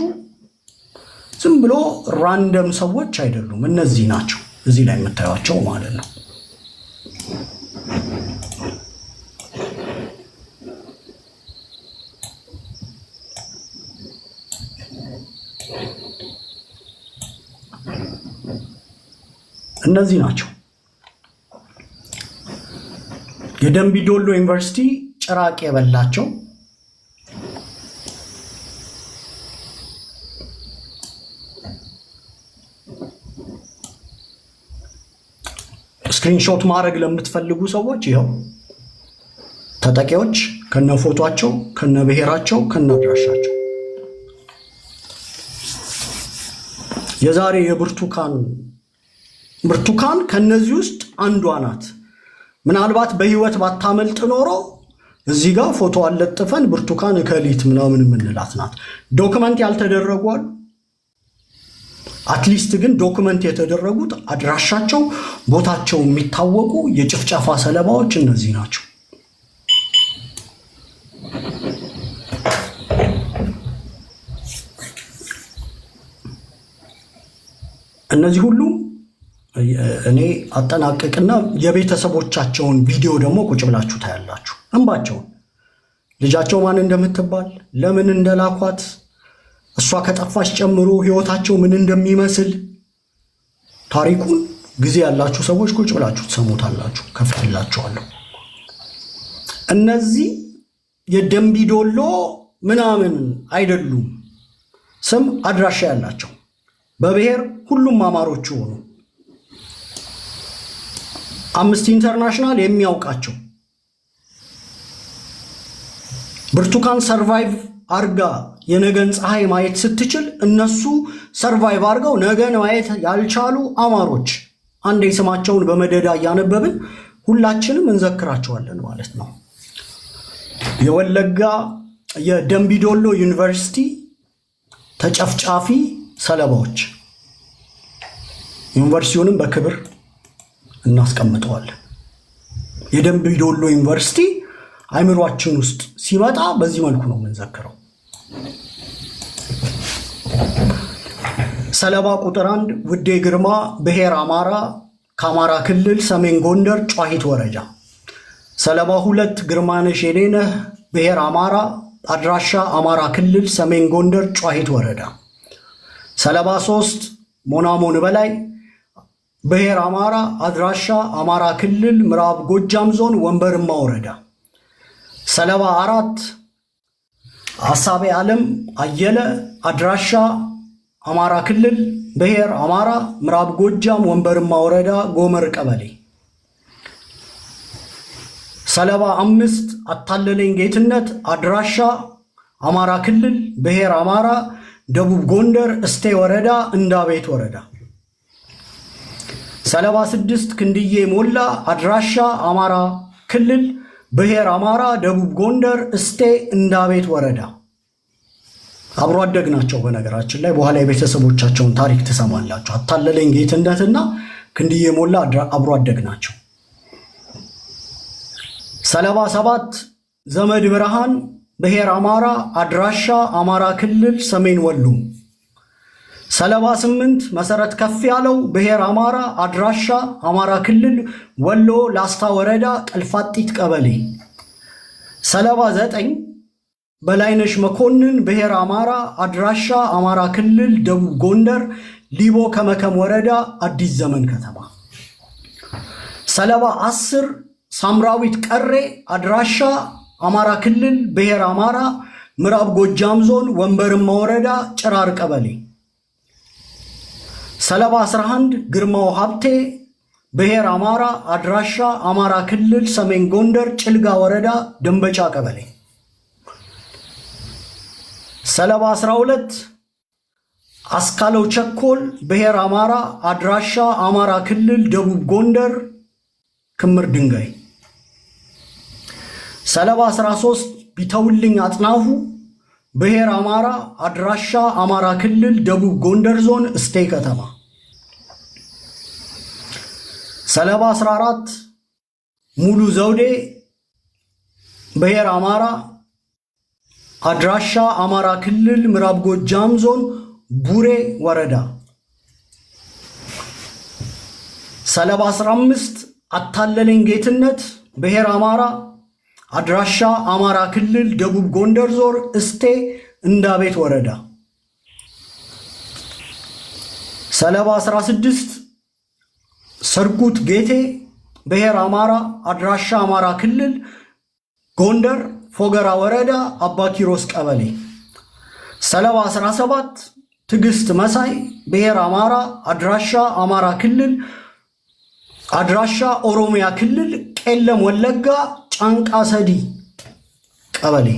ዝም ብሎ ራንደም ሰዎች አይደሉም። እነዚህ ናቸው እዚህ ላይ የምታዩቸው ማለት ነው። እነዚህ ናቸው የደምቢ ዶሎ ዩኒቨርሲቲ ጭራቅ የበላቸው ስክሪንሾት ማድረግ ለምትፈልጉ ሰዎች ይኸው ተጠቂዎች ከነፎቷቸው ከነብሔራቸው ከነአድራሻቸው። የዛሬ ብርቱካን ከነዚህ ውስጥ አንዷ ናት። ምናልባት በህይወት ባታመልጥ ኖሮ እዚህ ጋር ፎቶ አለጥፈን ብርቱካን እከሊት ምናምን የምንላት ናት። ዶክመንት ያልተደረጉ አሉ። አትሊስት ግን ዶክመንት የተደረጉት አድራሻቸው ቦታቸው የሚታወቁ የጭፍጨፋ ሰለባዎች እነዚህ ናቸው። እነዚህ ሁሉ እኔ አጠናቀቅና የቤተሰቦቻቸውን ቪዲዮ ደግሞ ቁጭ ብላችሁ ታያላችሁ። እንባቸውን ልጃቸው ማን እንደምትባል ለምን እንደላኳት እሷ ከጠፋች ጨምሮ ህይወታቸው ምን እንደሚመስል ታሪኩን ጊዜ ያላችሁ ሰዎች ቁጭ ብላችሁ ትሰሙታላችሁ። ከፍትላችኋለሁ። እነዚህ የደምቢ ዶሎ ምናምን አይደሉም። ስም አድራሻ ያላቸው በብሔር ሁሉም አማሮች ሆኑ። አምነስቲ ኢንተርናሽናል የሚያውቃቸው ብርቱካን ሰርቫይቭ አርጋ የነገን ፀሐይ ማየት ስትችል እነሱ ሰርቫይቭ አድርገው ነገን ማየት ያልቻሉ አማሮች አንዴ ስማቸውን በመደዳ እያነበብን ሁላችንም እንዘክራቸዋለን ማለት ነው። የወለጋ የደምቢዶሎ ዩኒቨርሲቲ ተጨፍጫፊ ሰለባዎች ዩኒቨርሲቲውንም በክብር እናስቀምጠዋለን። የደምቢዶሎ ዩኒቨርሲቲ አይምሯችን ውስጥ ሲመጣ በዚህ መልኩ ነው የምንዘክረው። ሰለባ ቁጥር 1 ውዴ ግርማ ብሔር አማራ ከአማራ ክልል ሰሜን ጎንደር ጨዋሂት ወረዳ። ሰለባ 2 ግርማነሽ የኔነህ ብሔር አማራ አድራሻ አማራ ክልል ሰሜን ጎንደር ጨዋሂት ወረዳ። ሰለባ 3 ሞናሞን በላይ ብሔር አማራ አድራሻ አማራ ክልል ምዕራብ ጎጃም ዞን ወንበርማ ወረዳ። ሰለባ 4 አሳቤ ዓለም አየለ አድራሻ አማራ ክልል ብሔር አማራ ምዕራብ ጎጃም ወንበርማ ወረዳ ጎመር ቀበሌ። ሰለባ 5 አታለለኝ ጌትነት አድራሻ አማራ ክልል ብሔር አማራ ደቡብ ጎንደር እስቴ ወረዳ እንዳቤት ወረዳ። ሰለባ 6 ክንድዬ ሞላ አድራሻ አማራ ክልል ብሔር አማራ ደቡብ ጎንደር እስቴ እንዳቤት ወረዳ። አብሮ አደግ ናቸው። በነገራችን ላይ በኋላ የቤተሰቦቻቸውን ታሪክ ትሰማላችሁ። አታለለኝ ጌትነትና ክንድዬ ሞላ አብሮ አደግ ናቸው። ሰለባ 7 ዘመድ ብርሃን ብሔር አማራ አድራሻ አማራ ክልል ሰሜን ወሎ። ሰለባ 8 መሰረት ከፍ ያለው ብሔር አማራ አድራሻ አማራ ክልል ወሎ ላስታ ወረዳ ቀልፋጢት ቀበሌ። ሰለባ 9 በላይነሽ መኮንን ብሔር አማራ አድራሻ አማራ ክልል ደቡብ ጎንደር ሊቦ ከመከም ወረዳ አዲስ ዘመን ከተማ። ሰለባ 10 ሳምራዊት ቀሬ አድራሻ አማራ ክልል ብሔር አማራ ምዕራብ ጎጃም ዞን ወንበርማ ወረዳ ጭራር ቀበሌ። ሰለባ 11 ግርማው ሀብቴ ብሔር አማራ አድራሻ አማራ ክልል ሰሜን ጎንደር ጭልጋ ወረዳ ደንበጫ ቀበሌ። ሰለባ 12 አስካለው ቸኮል ብሔር አማራ አድራሻ አማራ ክልል ደቡብ ጎንደር ክምር ድንጋይ። ሰለባ 13 ቢተውልኝ አጥናፉ ብሔር አማራ አድራሻ አማራ ክልል ደቡብ ጎንደር ዞን እስቴ ከተማ። ሰለባ 14 ሙሉ ዘውዴ ብሔር አማራ አድራሻ አማራ ክልል ምዕራብ ጎጃም ዞን ቡሬ ወረዳ። ሰለባ 15 አታለለኝ ጌትነት ብሔር አማራ አድራሻ አማራ ክልል ደቡብ ጎንደር ዞን እስቴ እንዳቤት ወረዳ። ሰለባ 16 ሰርጉት ጌቴ ብሔር አማራ አድራሻ አማራ ክልል ጎንደር ፎገራ ወረዳ አባ ኪሮስ ቀበሌ። ሰለባ 17 ትግስት መሳይ ብሔር አማራ አድራሻ አማራ ክልል አድራሻ ኦሮሚያ ክልል ቄለም ወለጋ ጫንቃ ሰዲ ቀበሌ።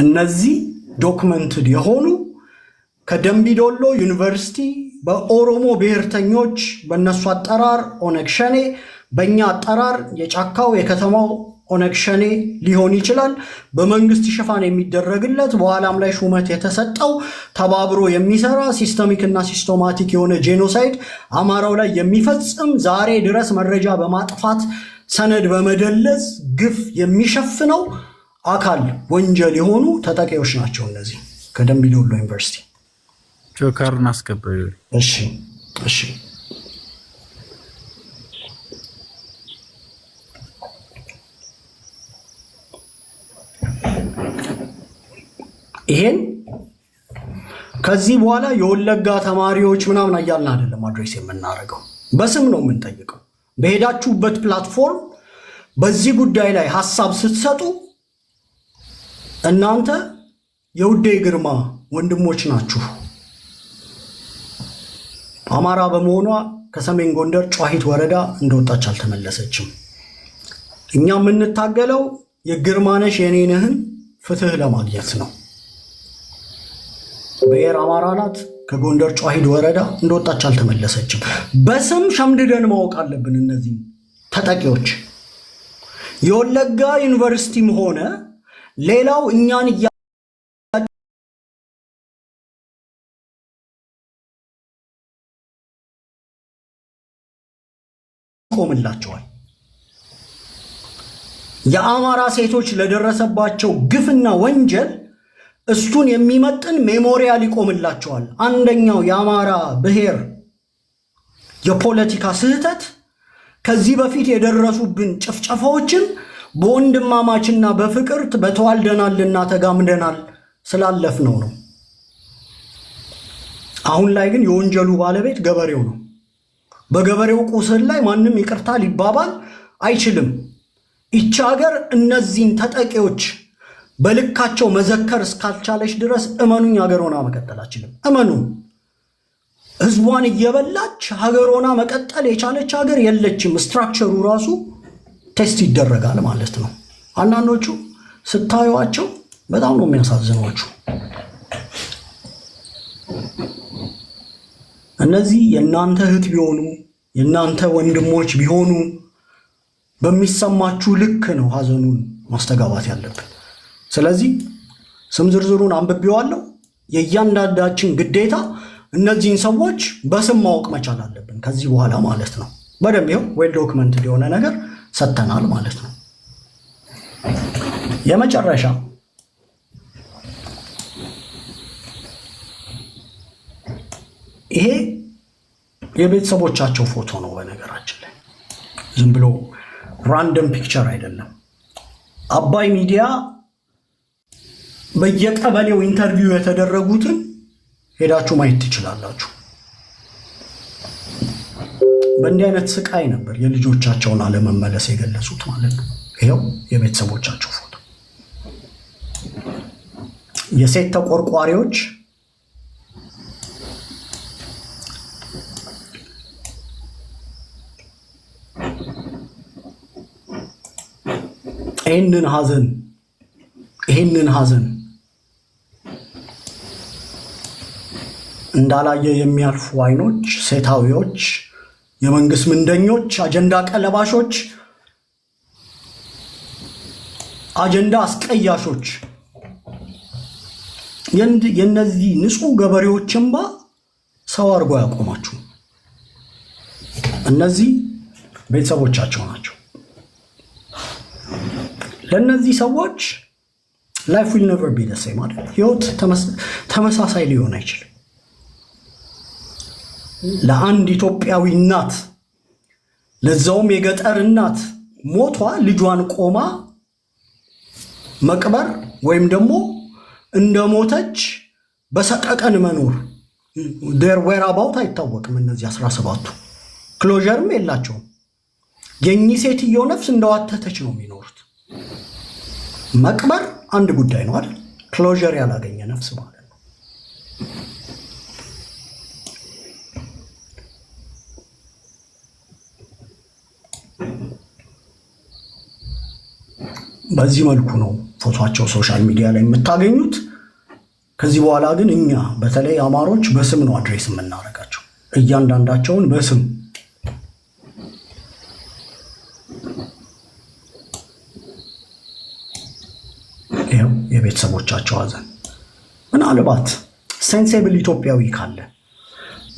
እነዚህ ዶክመንትድ የሆኑ ከደምቢዶሎ ዩኒቨርሲቲ በኦሮሞ ብሔርተኞች በእነሱ አጠራር ኦነግ ሸኔ፣ በእኛ አጠራር የጫካው የከተማው ኦነግ ሸኔ ሊሆን ይችላል። በመንግስት ሽፋን የሚደረግለት በኋላም ላይ ሹመት የተሰጠው ተባብሮ የሚሰራ ሲስተሚክ እና ሲስቶማቲክ የሆነ ጄኖሳይድ አማራው ላይ የሚፈጽም ዛሬ ድረስ መረጃ በማጥፋት ሰነድ በመደለዝ ግፍ የሚሸፍነው አካል ወንጀል የሆኑ ተጠቂዎች ናቸው። እነዚህ ከደምቢዶሎ ዩኒቨርሲቲ ጆከርን አስገባዩ። እሺ እሺ ይሄን ከዚህ በኋላ የወለጋ ተማሪዎች ምናምን አያልን አይደለም አድሬስ የምናደርገው፣ በስም ነው የምንጠይቀው። በሄዳችሁበት ፕላትፎርም በዚህ ጉዳይ ላይ ሐሳብ ስትሰጡ እናንተ የውዴ ግርማ ወንድሞች ናችሁ። አማራ በመሆኗ ከሰሜን ጎንደር ጨዋሂት ወረዳ እንደወጣች አልተመለሰችም። እኛ የምንታገለው የግርማነሽ የኔነህን ፍትህ ለማግኘት ነው። ብሔር አማራ ናት። ከጎንደር ጨዋሂድ ወረዳ እንደወጣች አልተመለሰችም። በስም ሸምድደን ማወቅ አለብን። እነዚህ ተጠቂዎች የወለጋ ዩኒቨርሲቲም ሆነ ሌላው እኛን ቆምላቸዋል። የአማራ ሴቶች ለደረሰባቸው ግፍና ወንጀል እሱን የሚመጥን ሜሞሪያል ይቆምላቸዋል። አንደኛው የአማራ ብሔር የፖለቲካ ስህተት ከዚህ በፊት የደረሱብን ጭፍጨፋዎችን በወንድማማችና በፍቅር በተዋልደናልና ተጋምደናል ስላለፍነው ነው። አሁን ላይ ግን የወንጀሉ ባለቤት ገበሬው ነው። በገበሬው ቁስል ላይ ማንም ይቅርታ ሊባባል አይችልም። ይቺ ሀገር እነዚህን ተጠቂዎች በልካቸው መዘከር እስካልቻለች ድረስ እመኑኝ ሀገር ሆና መቀጠል አችልም። እመኑን። ህዝቧን እየበላች ሀገር ሆና መቀጠል የቻለች ሀገር የለችም። ስትራክቸሩ ራሱ ቴስት ይደረጋል ማለት ነው። አንዳንዶቹ ስታዩዋቸው በጣም ነው የሚያሳዝኗችሁ። እነዚህ የእናንተ እህት ቢሆኑ የእናንተ ወንድሞች ቢሆኑ በሚሰማችሁ ልክ ነው ሀዘኑን ማስተጋባት ያለብን። ስለዚህ ስም ዝርዝሩን አንብቤዋለሁ። የእያንዳንዳችን ግዴታ እነዚህን ሰዎች በስም ማወቅ መቻል አለብን ከዚህ በኋላ ማለት ነው። በደንብ ይኸው ዌል ዶክመንትድ የሆነ ነገር ሰጥተናል ማለት ነው። የመጨረሻ ይሄ የቤተሰቦቻቸው ፎቶ ነው። በነገራችን ላይ ዝም ብሎ ራንደም ፒክቸር አይደለም። አባይ ሚዲያ በየቀበሌው ኢንተርቪው የተደረጉትን ሄዳችሁ ማየት ትችላላችሁ። በእንዲህ አይነት ስቃይ ነበር የልጆቻቸውን አለመመለስ የገለጹት ማለት ነው። ይኸው የቤተሰቦቻቸው ፎቶ። የሴት ተቆርቋሪዎች ይህንን ሀዘን እንዳላየ የሚያልፉ አይኖች፣ ሴታዊዎች፣ የመንግስት ምንደኞች፣ አጀንዳ ቀለባሾች፣ አጀንዳ አስቀያሾች፣ የነዚህ ንጹህ ገበሬዎች እንባ ሰው አድርጎ ያቆማችሁ እነዚህ ቤተሰቦቻቸው ናቸው። ለእነዚህ ሰዎች ላይፍ ዊል ነቨር ቢ ዘ ሴም ማለት ህይወት ተመሳሳይ ሊሆን አይችልም። ለአንድ ኢትዮጵያዊ እናት ለዛውም የገጠር እናት ሞቷ ልጇን ቆማ መቅበር ወይም ደግሞ እንደ ሞተች በሰቀቀን መኖር ዴር ዌር አባውት አይታወቅም። እነዚህ 17ቱ ክሎዠርም የላቸውም። የእኚህ ሴትዮ ነፍስ እንደዋተተች ነው የሚኖሩት። መቅበር አንድ ጉዳይ ነው አይደል? ክሎዠር ያላገኘ ነፍስ ማለት ነው። በዚህ መልኩ ነው ፎቶቸው ሶሻል ሚዲያ ላይ የምታገኙት። ከዚህ በኋላ ግን እኛ በተለይ አማሮች በስም ነው አድሬስ የምናደርጋቸው፣ እያንዳንዳቸውን በስም የቤተሰቦቻቸው ሀዘን። ምናልባት ሴንሴብል ኢትዮጵያዊ ካለ፣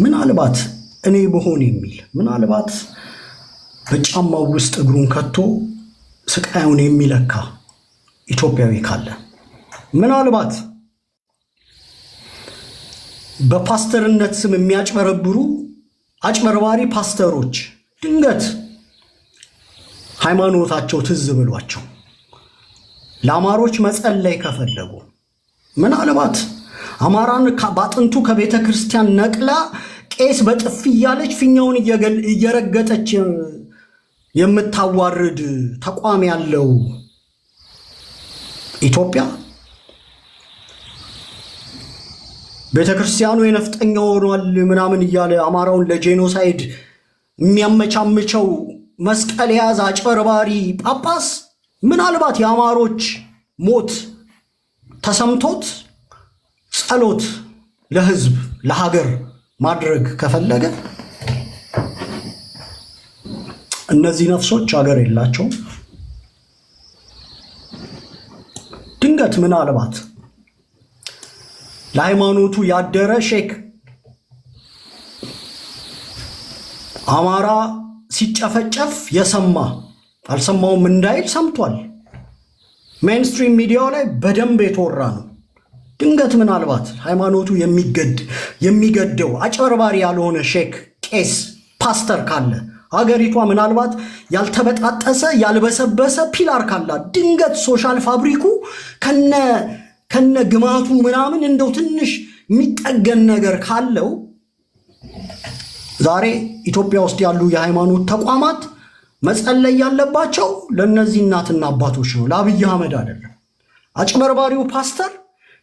ምናልባት እኔ ብሆን የሚል፣ ምናልባት በጫማው ውስጥ እግሩን ከቶ ስቃዩን የሚለካ ኢትዮጵያዊ ካለ፣ ምናልባት በፓስተርነት ስም የሚያጭበረብሩ አጭበርባሪ ፓስተሮች ድንገት ሃይማኖታቸው ትዝ ብሏቸው ለአማሮች መጸለይ ከፈለጉ፣ ምናልባት አማራን በአጥንቱ ከቤተ ክርስቲያን ነቅላ ቄስ በጥፊ እያለች ፊኛውን እየረገጠች የምታዋርድ ተቋም ያለው ኢትዮጵያ ቤተ ክርስቲያኑ የነፍጠኛ ሆኗል ምናምን እያለ አማራውን ለጄኖሳይድ የሚያመቻምቸው መስቀል የያዘ አጭበርባሪ ጳጳስ ምናልባት የአማሮች ሞት ተሰምቶት ጸሎት ለህዝብ ለሀገር ማድረግ ከፈለገ እነዚህ ነፍሶች ሀገር የላቸው። ድንገት ምናልባት ለሃይማኖቱ ያደረ ሼክ አማራ ሲጨፈጨፍ የሰማ አልሰማውም እንዳይል ሰምቷል። ሜንስትሪም ሚዲያው ላይ በደንብ የተወራ ነው። ድንገት ምናልባት ሃይማኖቱ የሚገደው አጭበርባሪ ያልሆነ ሼክ፣ ቄስ፣ ፓስተር ካለ ሀገሪቷ ምናልባት ያልተበጣጠሰ ያልበሰበሰ ፒላር ካላት ድንገት ሶሻል ፋብሪኩ ከነ ግማቱ ምናምን እንደው ትንሽ የሚጠገን ነገር ካለው ዛሬ ኢትዮጵያ ውስጥ ያሉ የሃይማኖት ተቋማት መጸለይ ያለባቸው ለነዚህ እናትና አባቶች ነው፣ ለአብይ አህመድ አይደለም። አጭበርባሪው ፓስተር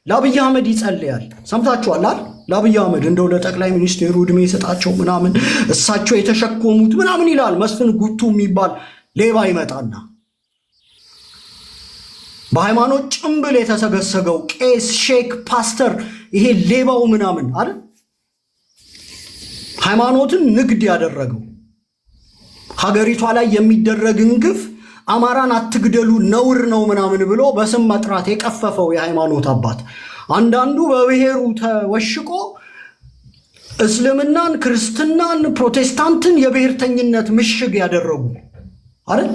ለአብይ አህመድ ይጸልያል። ሰምታችኋል አይደል? ለአብይ አህመድ እንደው ለጠቅላይ ሚኒስቴሩ እድሜ ይሰጣቸው ምናምን እሳቸው የተሸከሙት ምናምን ይላል። መስፍን ጉቱ የሚባል ሌባ ይመጣና በሃይማኖት ጭምብል የተሰገሰገው ቄስ፣ ሼክ፣ ፓስተር ይሄ ሌባው ምናምን አይደል? ሃይማኖትን ንግድ ያደረገው ሀገሪቷ ላይ የሚደረግን ግፍ አማራን አትግደሉ ነውር ነው ምናምን ብሎ በስም መጥራት የቀፈፈው የሃይማኖት አባት አንዳንዱ በብሔሩ ተወሽቆ እስልምናን፣ ክርስትናን፣ ፕሮቴስታንትን የብሔርተኝነት ምሽግ ያደረጉ አይደል?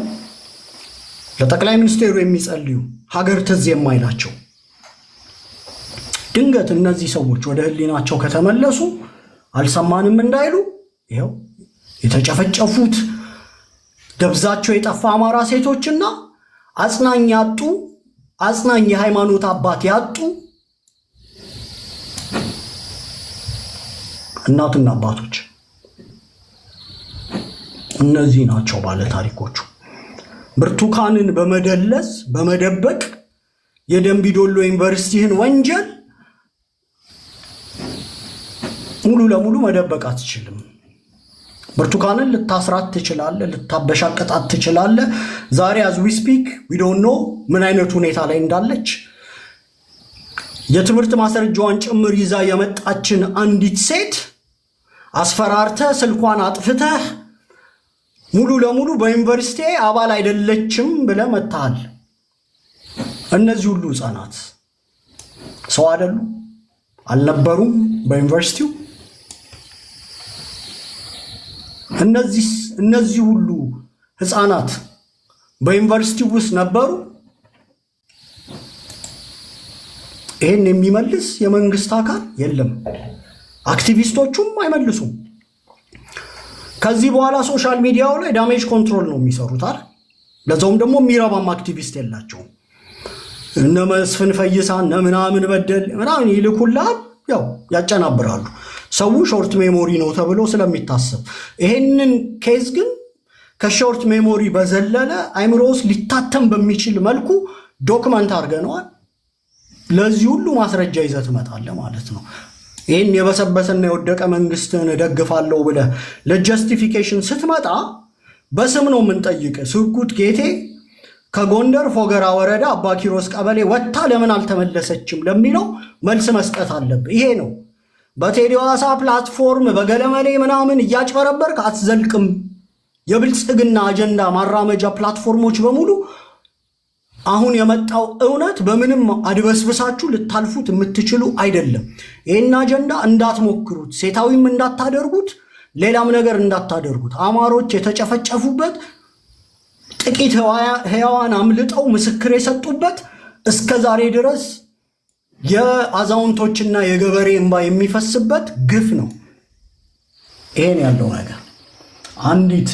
ለጠቅላይ ሚኒስቴሩ የሚጸልዩ ሀገር ትዝ የማይላቸው ድንገት እነዚህ ሰዎች ወደ ህሊናቸው ከተመለሱ አልሰማንም እንዳይሉ ይኸው የተጨፈጨፉት ደብዛቸው የጠፋ አማራ ሴቶችና አጽናኝ ያጡ አጽናኝ የሃይማኖት አባት ያጡ እናትና አባቶች እነዚህ ናቸው ባለ ታሪኮቹ። ብርቱካንን በመደለስ በመደበቅ የደምቢ ዶሎ ዩኒቨርሲቲን ወንጀል ሙሉ ለሙሉ መደበቅ አትችልም። ብርቱካንን ልታስራት ትችላለህ፣ ልታበሻቀጣት ትችላለህ። ዛሬ as we speak we don't know ምን አይነት ሁኔታ ላይ እንዳለች የትምህርት ማስረጃዋን ጭምር ይዛ የመጣችን አንዲት ሴት አስፈራርተህ ስልኳን አጥፍተህ ሙሉ ለሙሉ በዩኒቨርሲቲ አባል አይደለችም ብለህ መታል። እነዚህ ሁሉ ህፃናት ሰው አይደሉ? አልነበሩም በዩኒቨርሲቲው? እነዚህ ሁሉ ህፃናት በዩኒቨርሲቲው ውስጥ ነበሩ? ይሄን የሚመልስ የመንግስት አካል የለም። አክቲቪስቶቹም አይመልሱም። ከዚህ በኋላ ሶሻል ሚዲያው ላይ ዳሜጅ ኮንትሮል ነው የሚሰሩት አይደል? ለዛውም ደግሞ የሚረባም አክቲቪስት የላቸውም። እነ መስፍን ፈይሳ እነ ምናምን በደል ምናምን ይልኩላል፣ ያው ያጨናብራሉ። ሰው ሾርት ሜሞሪ ነው ተብሎ ስለሚታሰብ ይሄንን ኬዝ ግን ከሾርት ሜሞሪ በዘለለ አይምሮ ውስጥ ሊታተም በሚችል መልኩ ዶክመንት አድርገነዋል። ለዚህ ሁሉ ማስረጃ ይዘህ ትመጣለህ ማለት ነው። ይህን የበሰበሰና የወደቀ መንግስትን እደግፋለሁ ብለህ ለጀስቲፊኬሽን ስትመጣ በስም ነው የምንጠይቅ። ስርጉት ጌቴ ከጎንደር ፎገራ ወረዳ አባ ኪሮስ ቀበሌ ወጥታ ለምን አልተመለሰችም ለሚለው መልስ መስጠት አለብህ። ይሄ ነው። በቴዲ ሃዋሳ ፕላትፎርም በገለመሌ ምናምን እያጭበረበርክ አትዘልቅም። የብልጽግና አጀንዳ ማራመጃ ፕላትፎርሞች በሙሉ አሁን የመጣው እውነት በምንም አድበስብሳችሁ ልታልፉት የምትችሉ አይደለም። ይህን አጀንዳ እንዳትሞክሩት፣ ሴታዊም እንዳታደርጉት፣ ሌላም ነገር እንዳታደርጉት። አማሮች የተጨፈጨፉበት ጥቂት ሕያዋን አምልጠው ምስክር የሰጡበት እስከ ዛሬ ድረስ የአዛውንቶችና የገበሬ እንባ የሚፈስበት ግፍ ነው። ይሄን ያለው ነገር አንዲት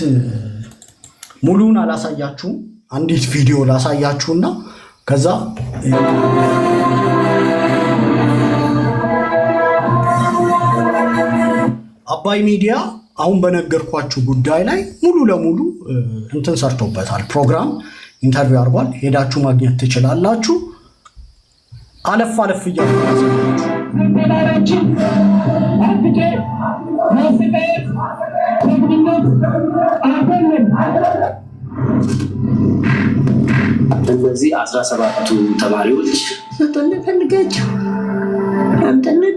ሙሉን አላሳያችሁም። አንዲት ቪዲዮ ላሳያችሁና ከዛ አባይ ሚዲያ አሁን በነገርኳችሁ ጉዳይ ላይ ሙሉ ለሙሉ እንትን ሰርቶበታል። ፕሮግራም ኢንተርቪው አድርጓል። ሄዳችሁ ማግኘት ትችላላችሁ። አለፍ አለፍ እያሉ እነዚህ 17ቱ ተማሪዎች ስጡን ፈልጋችሁ አምጥልን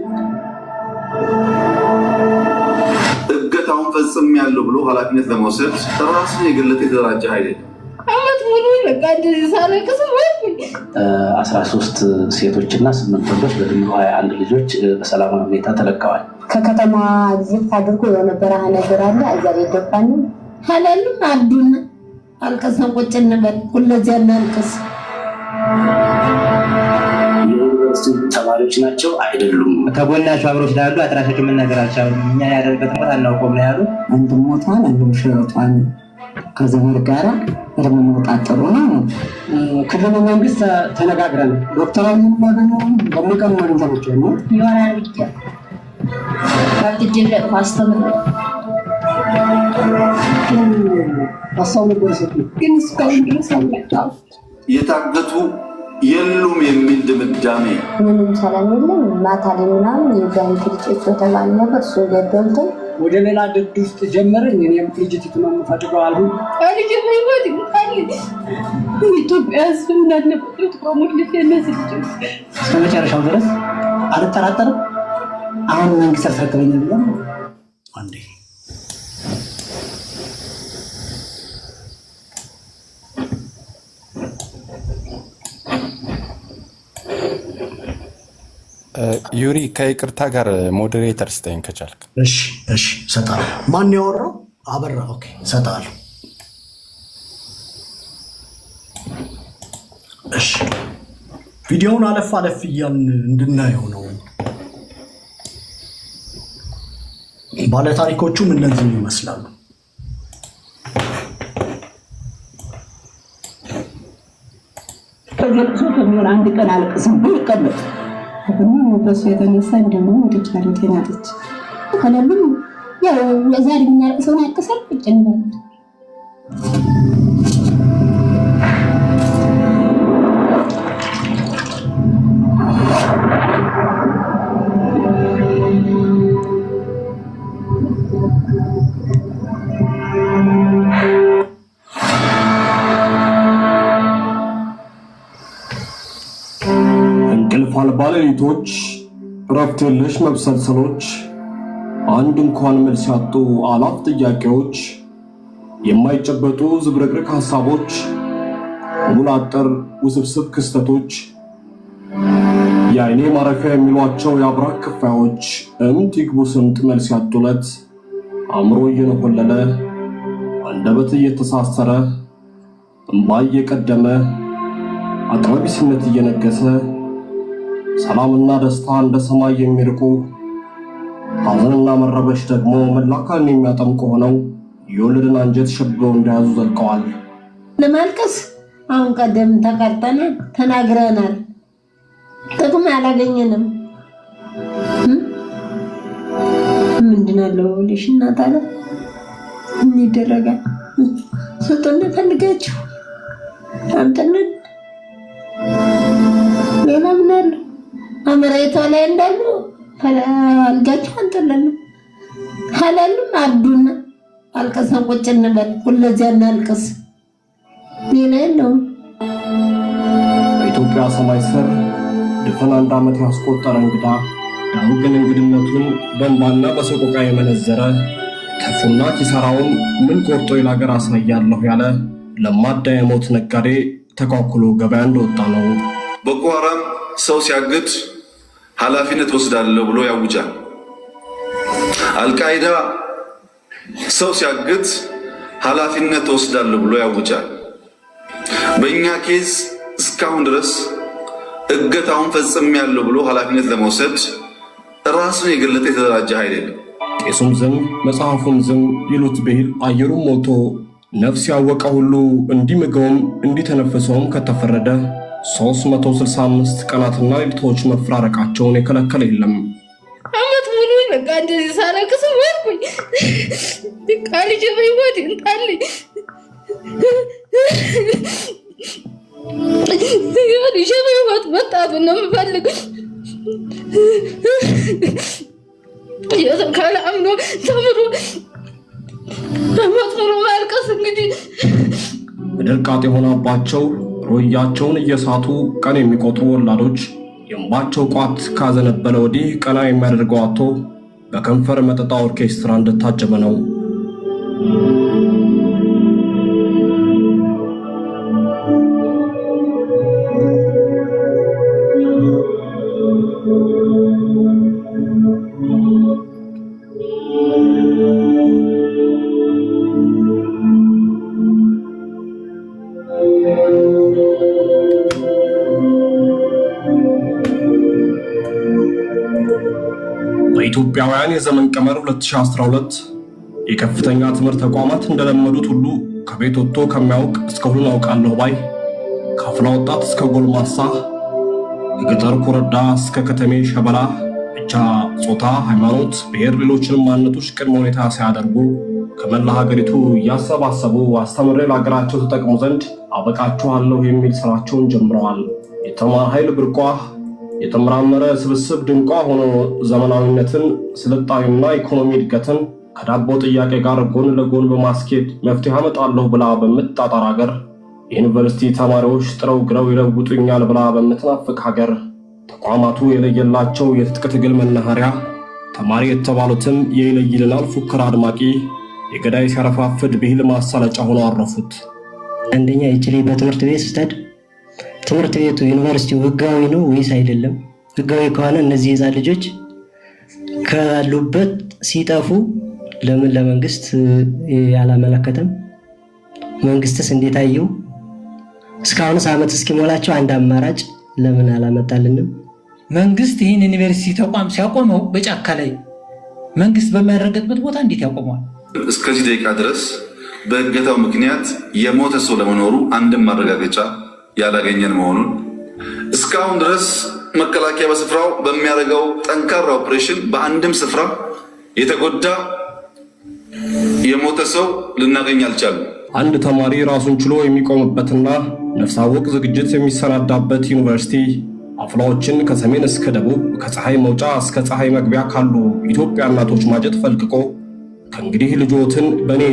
እገታውን ፈጽሜያለሁ ብሎ ኃላፊነት ለመውሰድ ራሱን የገለጠ የተደራጀ ኃይል አመት ሙሉ በቃ እንደዚህ ሳለቅስ 13 ሴቶችና 8 ወንዶች በድምሩ 21 ልጆች በሰላማዊ ሁኔታ ተለቀዋል። ከከተማ ዝፍ አድርጎ የሆነ በረሃ ነገር አለ። እዛ ላይ ገባን። ሐላሉም አዱን አልቀሰን ቁጭ እንበል ሁለዚያ እናልቅስ። የዩኒቨርሲቲ ተማሪዎች ናቸው አይደሉም? ከጎናቸው አብረው ስላሉ አጥራሻቸው መናገር አልቻሉም። እኛ ያደረገበት ሞት አናውቀውም ነው ያሉ። አንድም ሞቷን አንድም ሽሮቷን ከዘመድ ጋር እርም መውጣት ጥሩ ነው። ክልሉ መንግስት ተነጋግረን ዶክተር አብይ ማገኘው በመቀም ማግኘታቸው ነው ይሆናል ብቻ ታጥጅ ለፋስተም አሳው ነበር ሰጥቶ ግን እስካሁን ድረስ አልመጣም። የታገቱ የሉም የሚል ድምዳሜ ምንም ሰላም የለም። ማታ ላይ ምናምን የጋን ትልጭ ተባለ ነበር። እሱ ገደልተን ወደ ሌላ ድድ ውስጥ ጀመረኝ። እኔም ልጅት ነው የምፈልገው አሉ። ልጅ ማይወድ ኢትዮጵያ ህዝብ እንዳለበት ቆሙልኝ። እነዚህ ልጆች እስከ መጨረሻው ድረስ አልጠራጠርም። አሁን መንግስት አስረክበኛል ብሎ አንዴ ዩሪ ከይቅርታ ጋር ሞዴሬተር ስጠኝ ከቻልክ። እሺ እሰጣለሁ። ማን ያወራው? አበራ። ኦኬ እሰጣለሁ። እሺ ቪዲዮውን አለፍ እያልን እንድናየው ነው። ባለታሪኮቹም እነዚህ ይመስላሉ። ከለቅሶ ከሚሆን አንድ ቀን አልቅስም ይቀመጥ በሱ የተነሳ እንደምን ወደ ቻሪቲ ናለች። ከለሉም ያው የዛሬ የሚያለቅሰውን ያልቅሳል። ቁጭ እንበል እንቅልፍ አልባ ሌሊቶች፣ እረፍት የለሽ መብሰልሰሎች፣ አንድ እንኳን መልስ ያጡ አላፍ ጥያቄዎች፣ የማይጨበጡ ዝብርቅርቅ ሐሳቦች፣ ሙሉ አጠር ውስብስብ ክስተቶች፣ የዓይኔ ማረፊያ የሚሏቸው የአብራክ ክፋዮች እምት ይግቡ ስምጥ መልስ ያጡለት አእምሮ እየነኮለለ አንደበት እየተሳሰረ እንባ እየቀደመ አቅረቢስነት እየነገሰ ሰላምና ደስታ እንደ ሰማይ የሚርቁ ሐዘንና መረበሽ ደግሞ መላካን የሚያጠምቁ ሆነው የወለድን አንጀት ሸብበው እንደያዙ ዘልቀዋል። ለማልቀስ አሁን ቀደም ተቀርጠናል፣ ተናግረናል። ጥቅም አላገኘንም። ምንድን አለው ልሽ እናት አለ ምን ይደረጋል? ስጡን ፈልጋችሁ አምጥልን። ሌላ ምን አለ? አመራይቷ ላይ እንዳሉ አልጋችሁ አንጥልን። ሐላሉም አዱና አልቀሰን ቁጭ እንበል ሁለዚያ እናልቅስ። ሌላ የለውም። በኢትዮጵያ ሰማይ ስር ድፍን 1 ዓመት ያስቆጠረ እንግዳ አሁን ግን እንግድነቱን በእንባና በሰቆቃ የመነዘረ ተፉና ኪሳራውን ምን ቆርጦ የላገር አሳያለሁ ያለ ለማዳ የሞት ነጋዴ ተኳኩሎ ገበያ እንደወጣ ነው። ቦኮ ሃራም ሰው ሲያግድ ኃላፊነት ወስዳለሁ ብሎ ያውጃል። አልቃይዳ ሰው ሲያግድ ኃላፊነት ወስዳለሁ ብሎ ያውጃል። በእኛ ኬዝ እስካሁን ድረስ እገታውን ፈጽሜያለሁ ብሎ ኃላፊነት ለመውሰድ ራሱን የገለጠ የተደራጀ ኃይል የለም። ቄሱም ዝም መጽሐፉም ዝም ይሉት ብሂል አየሩም ሞልቶ ነፍስ ያወቀ ሁሉ እንዲምገውም እንዲተነፍሰውም ከተፈረደ 365 ቀናትና ሌሊቶች መፍራረቃቸውን የከለከለ የለም። አመት ሙሉ በቃ እንደዚህ ሳለቅስ ወርኩኝ። ልጅ በህይወት እንጣልኝ ልጅ በህይወት መጣቱ ነው የምፈልገው። ካለ አምኖ ተምሮ አመት ሙሉ ማልቀስ እንግዲህ ድርቃት የሆነባቸው ሮያቸውን እየሳቱ ቀን የሚቆጥሩ ወላዶች የእንባቸው ቋት ካዘነበለ ወዲህ ቀና የሚያደርገው አጥቶ በከንፈር መጠጣ ኦርኬስትራ እንደታጀበ ነው። በኢትዮጵያውያን የዘመን ቀመር 2012 የከፍተኛ ትምህርት ተቋማት እንደለመዱት ሁሉ ከቤት ወጥቶ ከሚያውቅ እስከ ሁሉን አውቃለሁ ባይ፣ ከአፍላ ወጣት እስከ ጎልማሳ፣ የገጠር ኮረዳ እስከ ከተሜ ሸበላ ብቻ ጾታ፣ ሃይማኖት፣ ብሔር፣ ሌሎችንም ማንነቶች ቅድመ ሁኔታ ሲያደርጉ ከመላ ሀገሪቱ እያሰባሰቡ አስተምሬ ለሀገራቸው ተጠቅሙ ዘንድ አበቃችኋለሁ የሚል ስራቸውን ጀምረዋል። የተማረ ኃይል ብርቋ፣ የተመራመረ ስብስብ ድንቋ ሆኖ ዘመናዊነትን፣ ስልጣኔና ኢኮኖሚ እድገትን ከዳቦ ጥያቄ ጋር ጎን ለጎን በማስኬድ መፍትሄ አመጣለሁ ብላ በምትጣጣር ሀገር፣ የዩኒቨርሲቲ ተማሪዎች ጥረው ግረው ይለውጡኛል ብላ በምትናፍቅ ሀገር፣ ተቋማቱ የለየላቸው የትጥቅ ትግል መናኸሪያ፣ ተማሪ የተባሉትም የይለይልናል ፉከራ አድማቂ፣ የገዳይ ሲያረፋፍድ ብሂል ማሳለጫ ሆኖ አረፉት። አንደኛ ይችላል በትምህርት ቤት ስትሄድ ትምህርት ቤቱ ዩኒቨርሲቲው ህጋዊ ነው ወይስ አይደለም? ህጋዊ ከሆነ እነዚህ የዛ ልጆች ካሉበት ሲጠፉ ለምን ለመንግስት ያላመለከተም? መንግስትስ እንዴት አየው? እስካሁንስ ዓመት እስኪሞላቸው አንድ አማራጭ ለምን አላመጣልንም? መንግስት ይህን ዩኒቨርሲቲ ተቋም ሲያቆመው በጫካ ላይ መንግስት በሚያደርግበት ቦታ እንዴት ያቆመዋል? እስከዚህ ደቂቃ ድረስ በእገታው ምክንያት የሞተ ሰው ለመኖሩ አንድም ማረጋገጫ ያላገኘን መሆኑን፣ እስካሁን ድረስ መከላከያ በስፍራው በሚያደርገው ጠንካራ ኦፕሬሽን በአንድም ስፍራ የተጎዳ የሞተ ሰው ልናገኝ አልቻለም። አንድ ተማሪ ራሱን ችሎ የሚቆምበትና ነፍስ አወቅ ዝግጅት የሚሰናዳበት ዩኒቨርሲቲ አፍላዎችን ከሰሜን እስከ ደቡብ ከፀሐይ መውጫ እስከ ፀሐይ መግቢያ ካሉ ኢትዮጵያ እናቶች ማጀት ፈልቅቆ ከእንግዲህ ልጆትን በእኔ